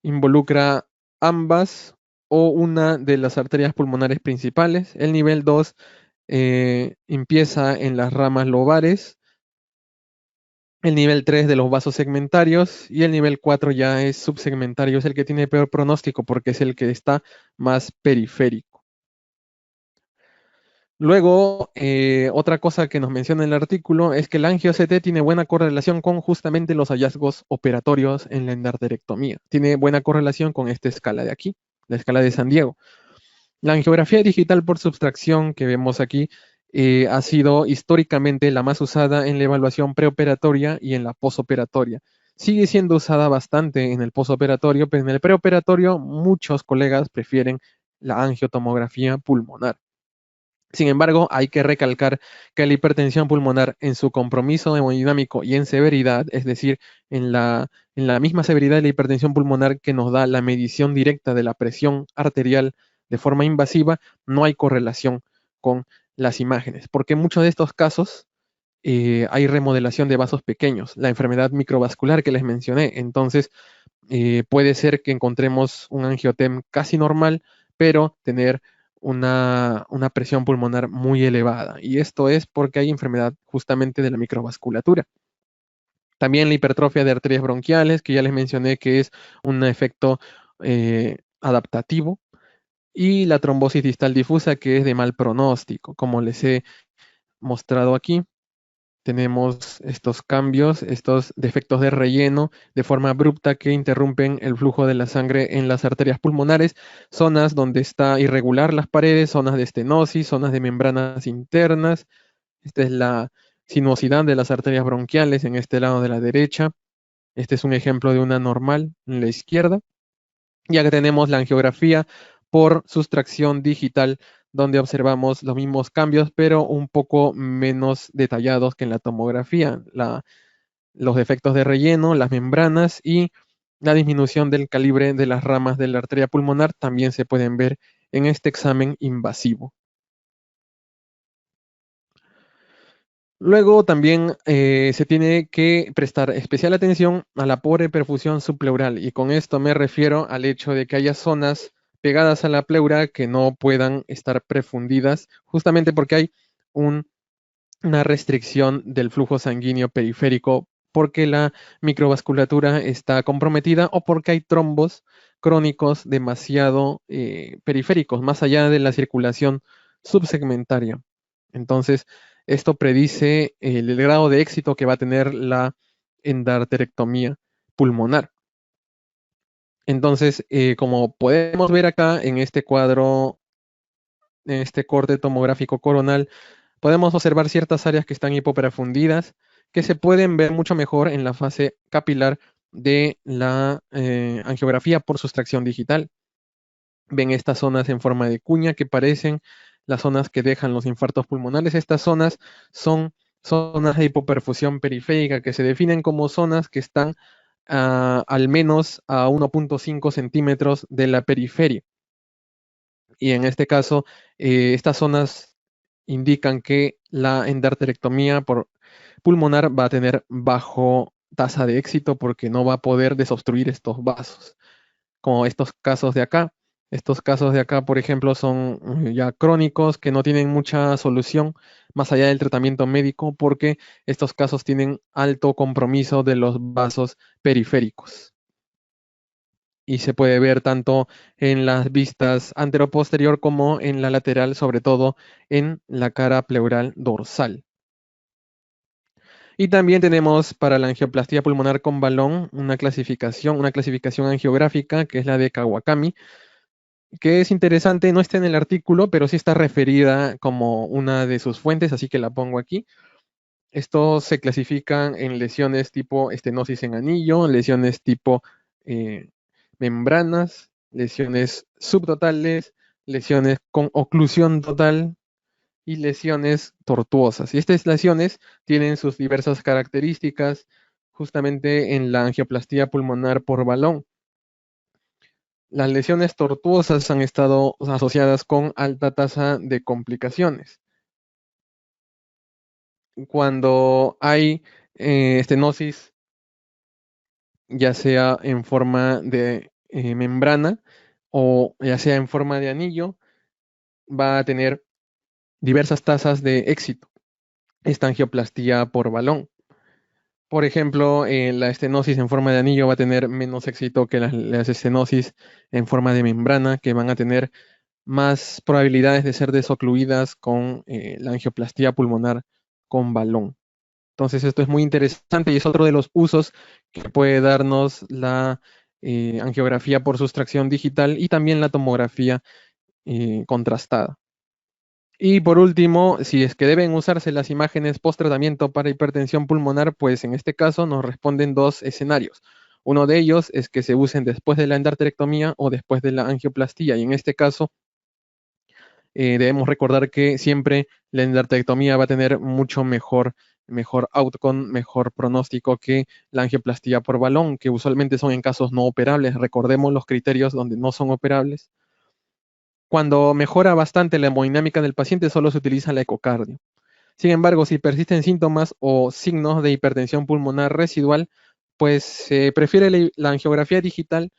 involucra ambas o una de las arterias pulmonares principales. El nivel 2 empieza en las ramas lobares. El nivel 3 de los vasos segmentarios y el nivel 4 ya es subsegmentario, es el que tiene peor pronóstico porque es el que está más periférico. Luego, otra cosa que nos menciona el artículo es que el angio-CT tiene buena correlación con justamente los hallazgos operatorios en la endarterectomía. Tiene buena correlación con esta escala de aquí, la escala de San Diego. La angiografía digital por subtracción que vemos aquí ha sido históricamente la más usada en la evaluación preoperatoria y en la posoperatoria. Sigue siendo usada bastante en el posoperatorio, pero en el preoperatorio muchos colegas prefieren la angiotomografía pulmonar. Sin embargo, hay que recalcar que la hipertensión pulmonar en su compromiso hemodinámico y en severidad, es decir, en la misma severidad de la hipertensión pulmonar que nos da la medición directa de la presión arterial de forma invasiva, no hay correlación con las imágenes, porque en muchos de estos casos hay remodelación de vasos pequeños, la enfermedad microvascular que les mencioné. Entonces, puede ser que encontremos un angiotem casi normal, pero tener una presión pulmonar muy elevada. Y esto es porque hay enfermedad justamente de la microvasculatura. También la hipertrofia de arterias bronquiales, que ya les mencioné que es un efecto adaptativo. Y la trombosis distal difusa, que es de mal pronóstico, como les he mostrado aquí. Tenemos estos cambios, estos defectos de relleno de forma abrupta que interrumpen el flujo de la sangre en las arterias pulmonares, zonas donde está irregular las paredes, zonas de estenosis, zonas de membranas internas. Esta es la sinuosidad de las arterias bronquiales en este lado de la derecha. Este es un ejemplo de una normal en la izquierda. Y acá tenemos la angiografía por sustracción digital, donde observamos los mismos cambios, pero un poco menos detallados que en la tomografía. Los defectos de relleno, las membranas y la disminución del calibre de las ramas de la arteria pulmonar también se pueden ver en este examen invasivo. Luego también se tiene que prestar especial atención a la pobre perfusión subpleural, y con esto me refiero al hecho de que haya zonas pegadas a la pleura que no puedan estar prefundidas, justamente porque hay una restricción del flujo sanguíneo periférico, porque la microvasculatura está comprometida o porque hay trombos crónicos demasiado periféricos, más allá de la circulación subsegmentaria. Entonces, esto predice el grado de éxito que va a tener la endarterectomía pulmonar. Entonces, como podemos ver acá en este cuadro, en este corte tomográfico coronal, podemos observar ciertas áreas que están hipoperfundidas, que se pueden ver mucho mejor en la fase capilar de la angiografía por sustracción digital. Ven estas zonas en forma de cuña que parecen las zonas que dejan los infartos pulmonares. Estas zonas son zonas de hipoperfusión periférica que se definen como zonas que están al menos a 1.5 centímetros de la periferia. Y en este caso, estas zonas indican que la endarterectomía por pulmonar va a tener bajo tasa de éxito porque no va a poder desobstruir estos vasos, como estos casos de acá. Estos casos de acá, por ejemplo, son ya crónicos que no tienen mucha solución más allá del tratamiento médico porque estos casos tienen alto compromiso de los vasos periféricos. Y se puede ver tanto en las vistas anteroposterior como en la lateral, sobre todo en la cara pleural dorsal. Y también tenemos para la angioplastía pulmonar con balón una clasificación angiográfica que es la de Kawakami, que es interesante, no está en el artículo, pero sí está referida como una de sus fuentes, así que la pongo aquí. Estos se clasifican en lesiones tipo estenosis en anillo, lesiones tipo eh, membranas, lesiones subtotales, lesiones con oclusión total y lesiones tortuosas. Y estas lesiones tienen sus diversas características justamente en la angioplastía pulmonar por balón. Las lesiones tortuosas han estado asociadas con alta tasa de complicaciones. Cuando hay estenosis, ya sea en forma de membrana o ya sea en forma de anillo, va a tener diversas tasas de éxito esta angioplastía por balón. Por ejemplo, la estenosis en forma de anillo va a tener menos éxito que las estenosis en forma de membrana, que van a tener más probabilidades de ser desocluidas con la angioplastía pulmonar con balón. Entonces, esto es muy interesante y es otro de los usos que puede darnos la angiografía por sustracción digital y también la tomografía contrastada. Y por último, si es que deben usarse las imágenes post-tratamiento para hipertensión pulmonar, pues en este caso nos responden dos escenarios. Uno de ellos es que se usen después de la endarterectomía o después de la angioplastía. Y en este caso, debemos recordar que siempre la endarterectomía va a tener mucho mejor outcome, mejor pronóstico que la angioplastía por balón, que usualmente son en casos no operables. Recordemos los criterios donde no son operables. Cuando mejora bastante la hemodinámica del paciente, solo se utiliza la ecocardio. Sin embargo, si persisten síntomas o signos de hipertensión pulmonar residual, pues se prefiere la angiografía digital,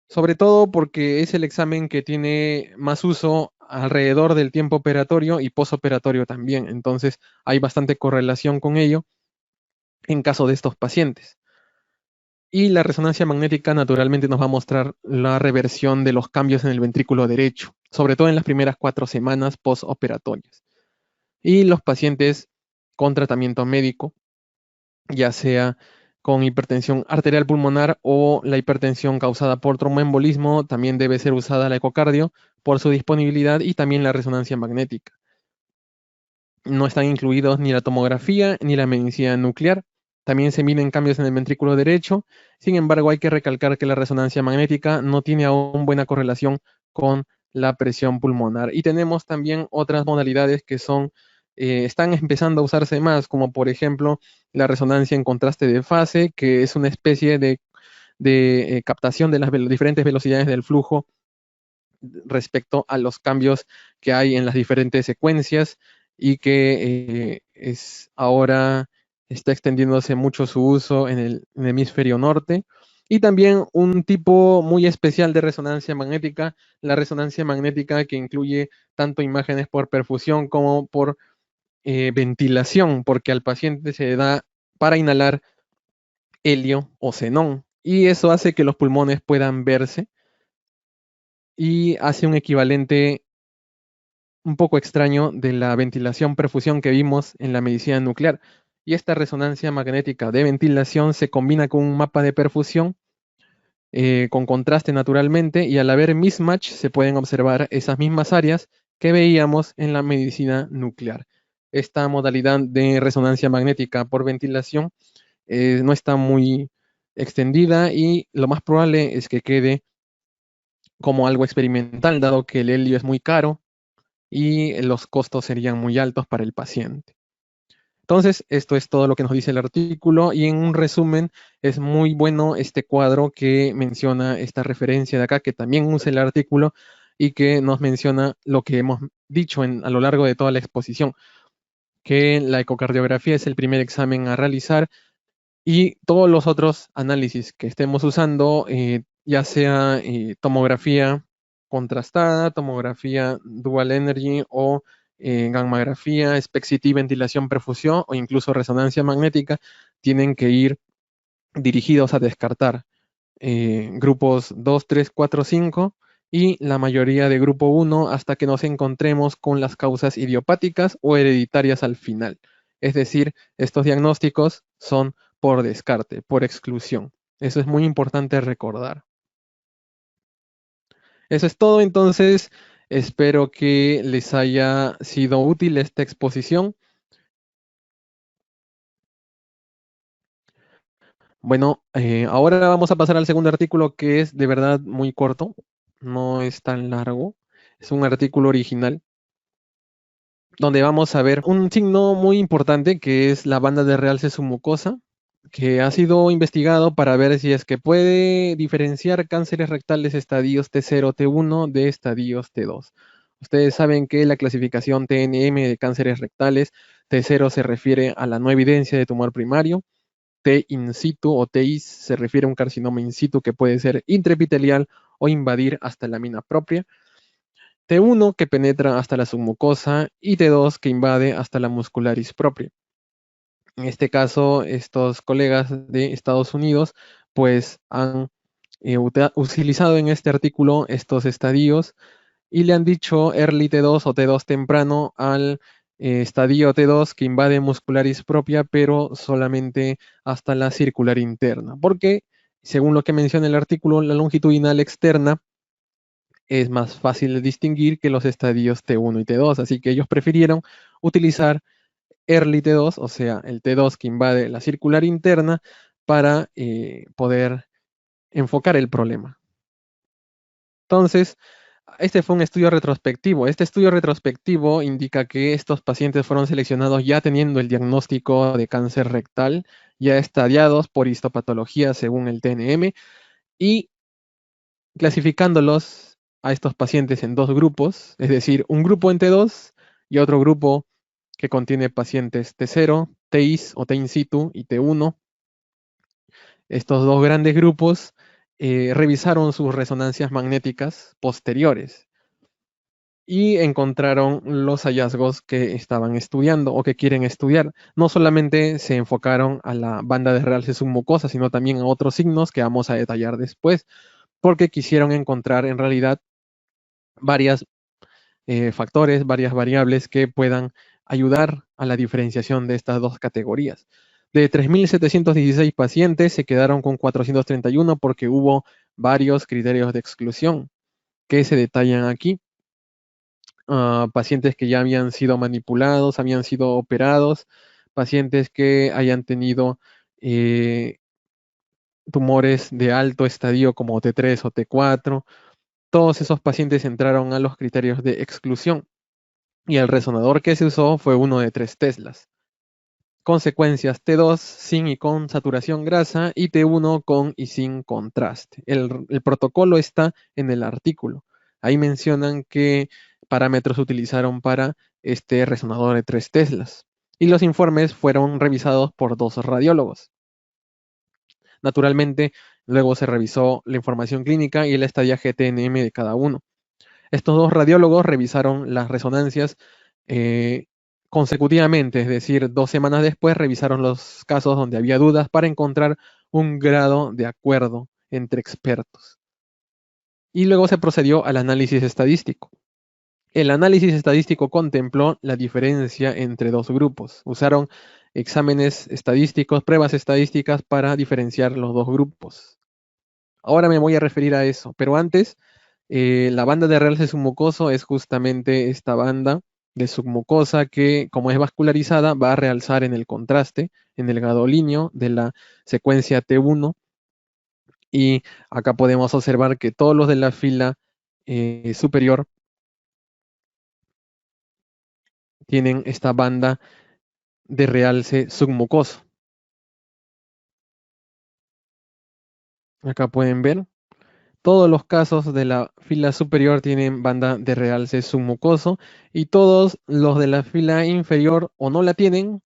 sobre todo porque es el examen que tiene más uso alrededor del tiempo operatorio y posoperatorio también. Entonces, hay bastante correlación con ello en caso de estos pacientes. Y la resonancia magnética naturalmente nos va a mostrar la reversión de los cambios en el ventrículo derecho, sobre todo en las primeras 4 semanas postoperatorias. Y los pacientes con tratamiento médico, ya sea con hipertensión arterial pulmonar o la hipertensión causada por tromboembolismo, también debe ser usada la ecocardio por su disponibilidad y también la resonancia magnética. No están incluidos ni la tomografía ni la medicina nuclear. También se miden cambios en el ventrículo derecho. Sin embargo, hay que recalcar que la resonancia magnética no tiene aún buena correlación con la presión pulmonar. Y tenemos también otras modalidades que están empezando a usarse más, como por ejemplo la resonancia en contraste de fase, que es una especie de captación de las diferentes velocidades del flujo respecto a los cambios que hay en las diferentes secuencias y que ahora está extendiéndose mucho su uso en el hemisferio norte. Y también un tipo muy especial de resonancia magnética, la resonancia magnética que incluye tanto imágenes por perfusión como por ventilación, porque al paciente se le da para inhalar helio o xenón, y eso hace que los pulmones puedan verse y hace un equivalente un poco extraño de la ventilación-perfusión que vimos en la medicina nuclear. Y esta resonancia magnética de ventilación se combina con un mapa de perfusión con contraste naturalmente, y al haber mismatch se pueden observar esas mismas áreas que veíamos en la medicina nuclear. Esta modalidad de resonancia magnética por ventilación no está muy extendida y lo más probable es que quede como algo experimental, dado que el helio es muy caro y los costos serían muy altos para el paciente. Entonces, esto es todo lo que nos dice el artículo y en un resumen es muy bueno este cuadro que menciona esta referencia de acá, que también usa el artículo y que nos menciona lo que hemos dicho a lo largo de toda la exposición, que la ecocardiografía es el primer examen a realizar y todos los otros análisis que estemos usando, ya sea tomografía contrastada, tomografía dual energy o gammagrafía, SPECT-CT, ventilación, perfusión o incluso resonancia magnética, tienen que ir dirigidos a descartar grupos 2, 3, 4, 5 y la mayoría de grupo 1 hasta que nos encontremos con las causas idiopáticas o hereditarias al final. Es decir, estos diagnósticos son por descarte, por exclusión. Eso es muy importante recordar. Eso es todo, entonces. Espero que les haya sido útil esta exposición. Bueno, ahora vamos a pasar al segundo artículo, que es de verdad muy corto, no es tan largo. Es un artículo original donde vamos a ver un signo muy importante, que es la banda de realce submucosa, que ha sido investigado para ver si es que puede diferenciar cánceres rectales estadios T0, T1 de estadios T2. Ustedes saben que la clasificación TNM de cánceres rectales, T0 se refiere a la no evidencia de tumor primario, T in situ o TIS se refiere a un carcinoma in situ que puede ser intraepitelial o invadir hasta la mina propia, T1 que penetra hasta la submucosa y T2 que invade hasta la muscularis propia. En este caso, estos colegas de Estados Unidos pues han utilizado en este artículo estos estadios y le han dicho early T2 o T2 temprano al estadio T2 que invade muscularis propia, pero solamente hasta la circular interna. Porque, según lo que menciona el artículo, la longitudinal externa es más fácil de distinguir que los estadios T1 y T2, así que ellos prefirieron utilizar early T2, o sea, el T2 que invade la circular interna, para poder enfocar el problema. Entonces, este fue un estudio retrospectivo. Este estudio retrospectivo indica que estos pacientes fueron seleccionados ya teniendo el diagnóstico de cáncer rectal, ya estadiados por histopatología según el TNM, y clasificándolos a estos pacientes en dos grupos, es decir, un grupo en T2 y otro grupo que contiene pacientes T0, TIS o T in situ y T1. Estos dos grandes grupos revisaron sus resonancias magnéticas posteriores y encontraron los hallazgos que estaban estudiando o que quieren estudiar. No solamente se enfocaron a la banda de realce submucosa, sino también a otros signos que vamos a detallar después, porque quisieron encontrar en realidad varios factores, varias variables que puedan ayudar a la diferenciación de estas dos categorías. De 3.716 pacientes se quedaron con 431 porque hubo varios criterios de exclusión que se detallan aquí. Pacientes que ya habían sido manipulados, habían sido operados, pacientes que hayan tenido tumores de alto estadio como T3 o T4. Todos esos pacientes entraron a los criterios de exclusión y el resonador que se usó fue uno de 3 teslas. Consecuencias T2 sin y con saturación grasa y T1 con y sin contraste. El protocolo está en el artículo. Ahí mencionan qué parámetros utilizaron para este resonador de 3 teslas. Y los informes fueron revisados por 2 radiólogos. Naturalmente, luego se revisó la información clínica y el estadiaje TNM de cada uno. Estos 2 radiólogos revisaron las resonancias consecutivamente, es decir, 2 semanas después revisaron los casos donde había dudas para encontrar un grado de acuerdo entre expertos. Y luego se procedió al análisis estadístico. El análisis estadístico contempló la diferencia entre dos grupos. Usaron exámenes estadísticos, pruebas estadísticas para diferenciar los dos grupos. Ahora me voy a referir a eso, pero antes, la banda de realce submucoso es justamente esta banda de submucosa que, como es vascularizada, va a realzar en el contraste, en el gadolíneo de la secuencia T1. Y acá podemos observar que todos los de la fila superior tienen esta banda de realce submucoso. Acá pueden ver, todos los casos de la fila superior tienen banda de realce submucoso y todos los de la fila inferior o no la tienen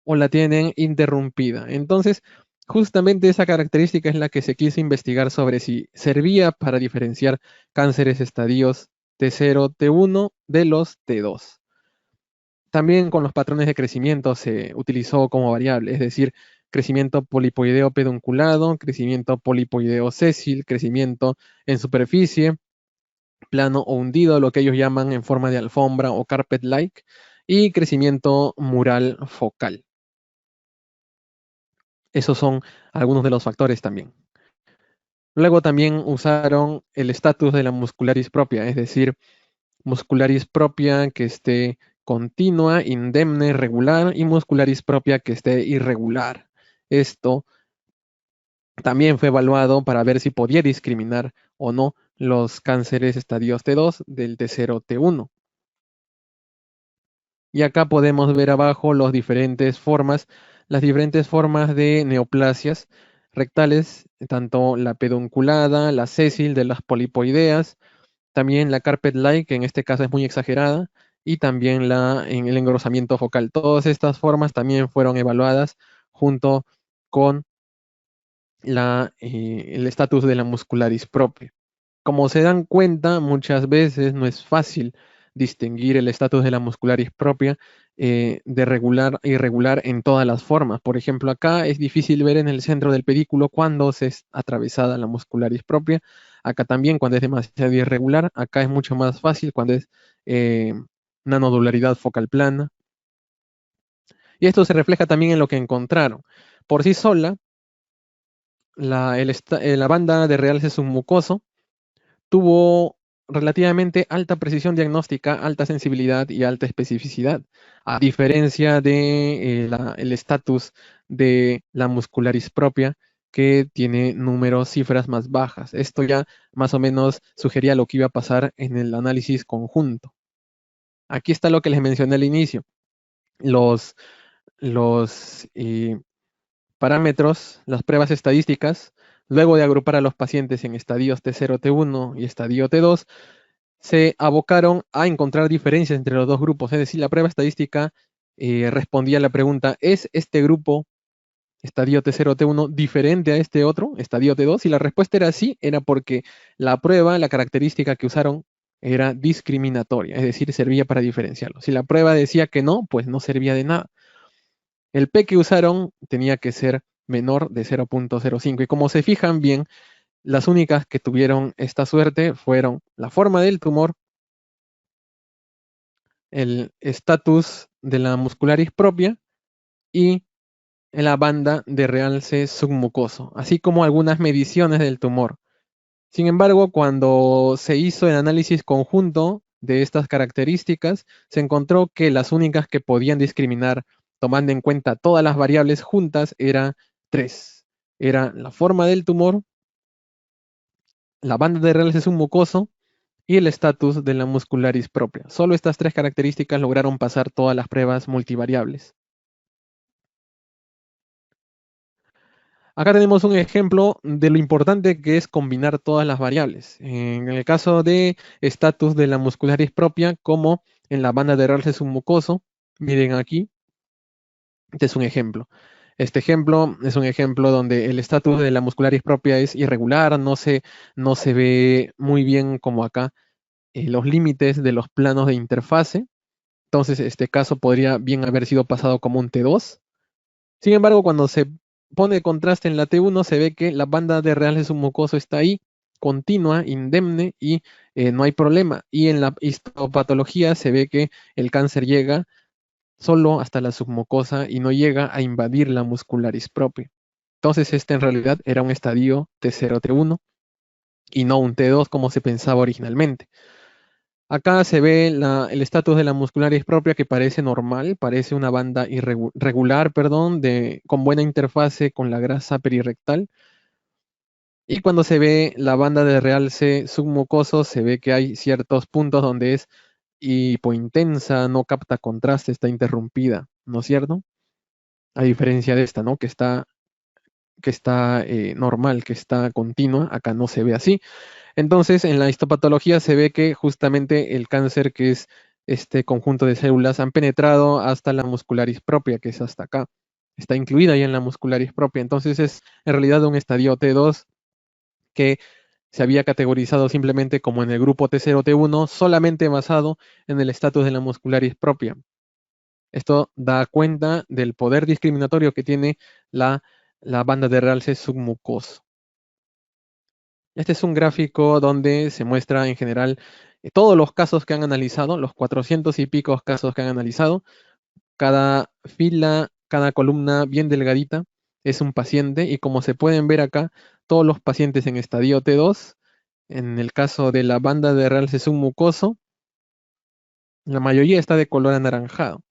o la tienen interrumpida. Entonces, justamente esa característica es la que se quiso investigar sobre si servía para diferenciar cánceres estadios T0, T1 de los T2. También con los patrones de crecimiento se utilizó como variable, es decir, crecimiento polipoideo pedunculado, crecimiento polipoideo sésil, crecimiento en superficie, plano o hundido, lo que ellos llaman en forma de alfombra o carpet-like, y crecimiento mural focal. Esos son algunos de los factores también. Luego también usaron el estatus de la muscularis propia, es decir, muscularis propia que esté continua, indemne, regular y muscularis propia que esté irregular. Esto también fue evaluado para ver si podía discriminar o no los cánceres estadios T2 del T0, T1. Y acá podemos ver abajo las diferentes formas de neoplasias rectales, tanto la pedunculada, la sésil de las polipoideas, también la carpet-like, que en este caso es muy exagerada, y también en el engrosamiento focal. Todas estas formas también fueron evaluadas junto con el estatus de la muscularis propia. Como se dan cuenta, muchas veces no es fácil distinguir el estatus de la muscularis propia de regular e irregular en todas las formas. Por ejemplo, acá es difícil ver en el centro del pedículo cuando se es atravesada la muscularis propia. Acá también cuando es demasiado irregular. Acá es mucho más fácil cuando es eh, una nodularidad focal plana. Y esto se refleja también en lo que encontraron. Por sí sola, la banda de realce submucoso tuvo relativamente alta precisión diagnóstica, alta sensibilidad y alta especificidad, a diferencia de el estatus de la muscularis propia, que tiene números, cifras más bajas. Esto ya más o menos sugería lo que iba a pasar en el análisis conjunto. Aquí está lo que les mencioné al inicio. Los parámetros, las pruebas estadísticas, luego de agrupar a los pacientes en estadios T0, T1 y estadio T2, se abocaron a encontrar diferencias entre los dos grupos. Es decir, la prueba estadística respondía a la pregunta, ¿es este grupo, estadio T0, T1, diferente a este otro, estadio T2? Y la respuesta era sí, era porque la prueba, la característica que usaron era discriminatoria, es decir, servía para diferenciarlo. Si la prueba decía que no, pues no servía de nada. El P que usaron tenía que ser menor de 0.05. Y como se fijan bien, las únicas que tuvieron esta suerte fueron la forma del tumor, el estatus de la muscularis propia y la banda de realce submucoso, así como algunas mediciones del tumor. Sin embargo, cuando se hizo el análisis conjunto de estas características, se encontró que las únicas que podían discriminar, tomando en cuenta todas las variables juntas, eran tres. Era la forma del tumor, la banda de realce submucoso y el estatus de la muscularis propia. Solo estas tres características lograron pasar todas las pruebas multivariables. Acá tenemos un ejemplo de lo importante que es combinar todas las variables. En el caso de estatus de la muscularis propia, como en la banda de realce submucoso, miren aquí, este es un ejemplo. Este ejemplo es un ejemplo donde el estatus de la muscularis propia es irregular, no se ve muy bien como acá los límites de los planos de interfase. Entonces, este caso podría bien haber sido pasado como un T2. Sin embargo, cuando se pone contraste en la T1, se ve que la banda de realce submucoso está ahí, continua, indemne, y no hay problema. Y en la histopatología se ve que el cáncer llega solo hasta la submucosa y no llega a invadir la muscularis propia. Entonces, este en realidad era un estadio T0, T1 y no un T2 como se pensaba originalmente. Acá se ve el estatus de la muscularis propia, que parece normal, parece una banda regular, perdón, con buena interfase con la grasa perirectal. Y cuando se ve la banda de realce submucoso, se ve que hay ciertos puntos donde es hipointensa, no capta contraste, está interrumpida, ¿no es cierto? A diferencia de esta, ¿no? Que está normal, que está continua, acá no se ve así. Entonces, en la histopatología se ve que justamente el cáncer, que es este conjunto de células, han penetrado hasta la muscularis propia, que es hasta acá. Está incluida ya en la muscularis propia. Entonces, es en realidad un estadio T2 que se había categorizado simplemente como en el grupo T0, T1, solamente basado en el estatus de la muscularis propia. Esto da cuenta del poder discriminatorio que tiene la banda de realce submucoso. Este es un gráfico donde se muestra en general todos los casos que han analizado, los 400 y pico casos que han analizado, cada fila, cada columna bien delgadita es un paciente y como se pueden ver acá, todos los pacientes en estadio T2, en el caso de la banda de realce submucoso, la mayoría está de color anaranjado,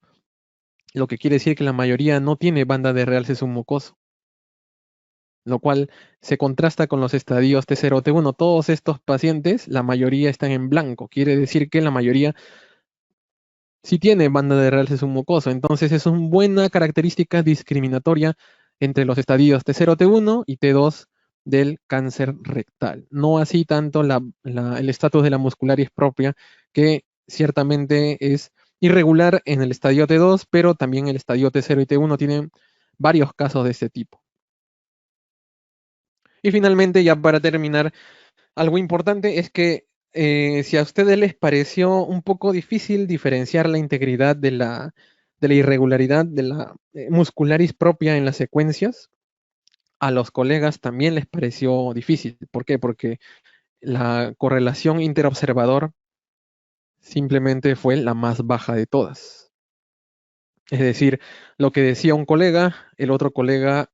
lo que quiere decir que la mayoría no tiene banda de realce submucoso, lo cual se contrasta con los estadios T0, T1. Todos estos pacientes, la mayoría están en blanco, quiere decir que la mayoría sí tiene banda de realce submucoso. Entonces es una buena característica discriminatoria entre los estadios T0, T1 y T2 del cáncer rectal. No así tanto el estatus de la muscularis propia, que ciertamente es irregular en el estadio T2, pero también el estadio T0 y T1 tienen varios casos de este tipo. Y finalmente, ya para terminar, algo importante es que si a ustedes les pareció un poco difícil diferenciar la integridad de la irregularidad de la muscularis propia en las secuencias, a los colegas también les pareció difícil. ¿Por qué? Porque la correlación interobservador simplemente fue la más baja de todas. Es decir, lo que decía un colega, el otro colega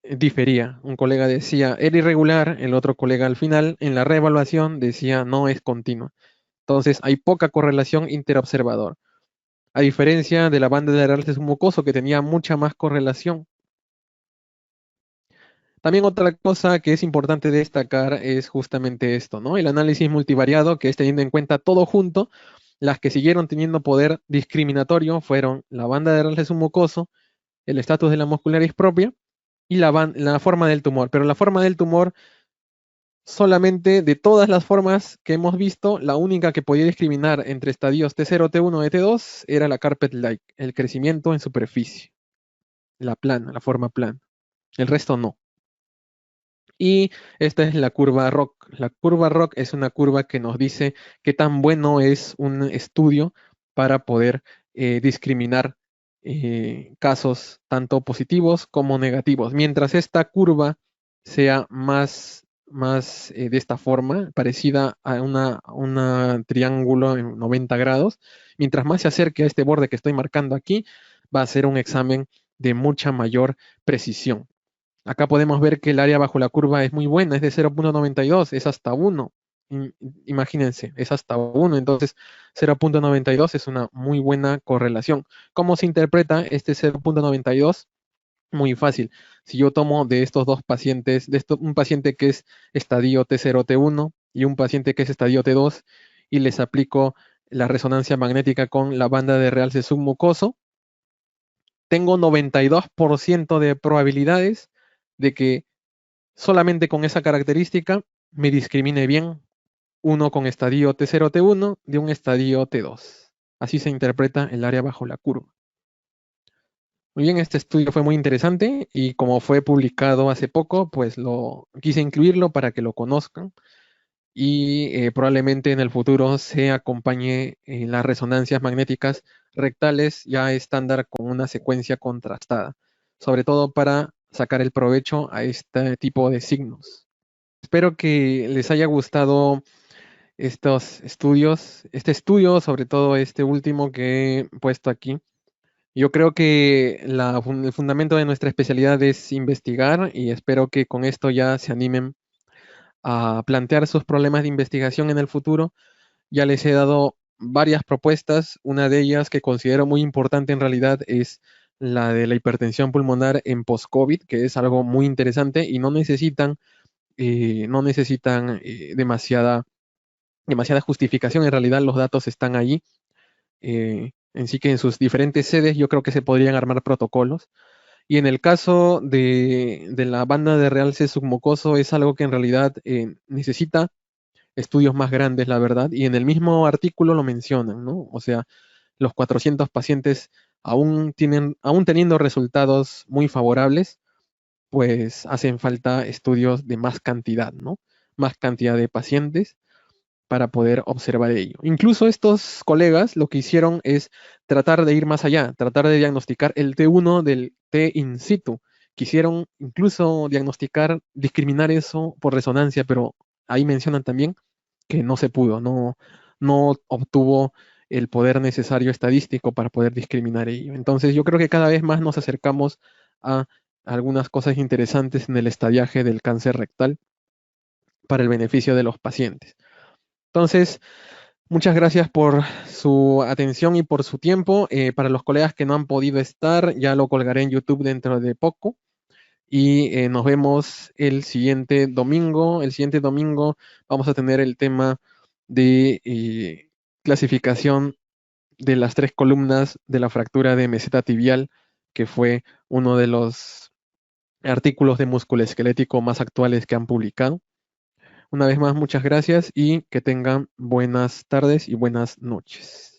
difería. Un colega decía era irregular, el otro colega al final en la reevaluación decía no es continua. Entonces hay poca correlación interobservador. A diferencia de la banda de realce submucoso que tenía mucha más correlación. También otra cosa que es importante destacar es justamente esto, ¿no? El análisis multivariado, que es teniendo en cuenta todo junto, las que siguieron teniendo poder discriminatorio fueron la banda de realce submucoso, el estatus de la muscularis propia y la forma del tumor. Pero la forma del tumor, solamente de todas las formas que hemos visto, la única que podía discriminar entre estadios T0, T1 y T2 era la carpet-like, el crecimiento en superficie, la plana, la forma plana. El resto no. Y esta es la curva ROC. La curva ROC es una curva que nos dice qué tan bueno es un estudio para poder discriminar casos tanto positivos como negativos. Mientras esta curva sea más de esta forma, parecida a una triángulo en 90 grados, mientras más se acerque a este borde que estoy marcando aquí, va a ser un examen de mucha mayor precisión. Acá podemos ver que el área bajo la curva es muy buena, es de 0.92, es hasta 1. Imagínense, es hasta 1, entonces 0.92 es una muy buena correlación. ¿Cómo se interpreta este 0.92? Muy fácil. Si yo tomo de estos dos pacientes, un paciente que es estadio T0, T1 y un paciente que es estadio T2 y les aplico la resonancia magnética con la banda de realce submucoso, tengo 92% de probabilidades de que solamente con esa característica me discrimine bien uno con estadio T0, T1 de un estadio T2. Así se interpreta el área bajo la curva. Muy bien, este estudio fue muy interesante y como fue publicado hace poco, pues quise incluirlo para que lo conozcan y probablemente en el futuro se acompañe las resonancias magnéticas rectales ya estándar con una secuencia contrastada, sobre todo para sacar el provecho a este tipo de signos. Espero que les haya gustado estos estudios, este estudio, sobre todo este último que he puesto aquí. Yo creo que el fundamento de nuestra especialidad es investigar y espero que con esto ya se animen a plantear sus problemas de investigación en el futuro. Ya les he dado varias propuestas, una de ellas que considero muy importante en realidad es la de la hipertensión pulmonar en post-COVID, que es algo muy interesante y no necesitan demasiada justificación, en realidad los datos están allí. En sí que en sus diferentes sedes yo creo que se podrían armar protocolos. Y en el caso de la banda de realce submucoso es algo que en realidad necesita estudios más grandes, la verdad, y en el mismo artículo lo mencionan, ¿no? O sea, los 400 pacientes aún teniendo resultados muy favorables, pues hacen falta estudios de más cantidad, ¿no? Más cantidad de pacientes para poder observar ello. Incluso estos colegas lo que hicieron es tratar de ir más allá, tratar de diagnosticar el T1 del T in situ. Quisieron incluso discriminar eso por resonancia, pero ahí mencionan también que no se pudo, no obtuvo el poder necesario estadístico para poder discriminar ello. Entonces yo creo que cada vez más nos acercamos a algunas cosas interesantes en el estadiaje del cáncer rectal para el beneficio de los pacientes. Entonces, muchas gracias por su atención y por su tiempo. Para los colegas que no han podido estar, ya lo colgaré en YouTube dentro de poco. Y nos vemos el siguiente domingo. El siguiente domingo vamos a tener el tema de clasificación de las 3 columnas de la fractura de meseta tibial, que fue uno de los artículos de musculoesquelético más actuales que han publicado. Una vez más, muchas gracias y que tengan buenas tardes y buenas noches.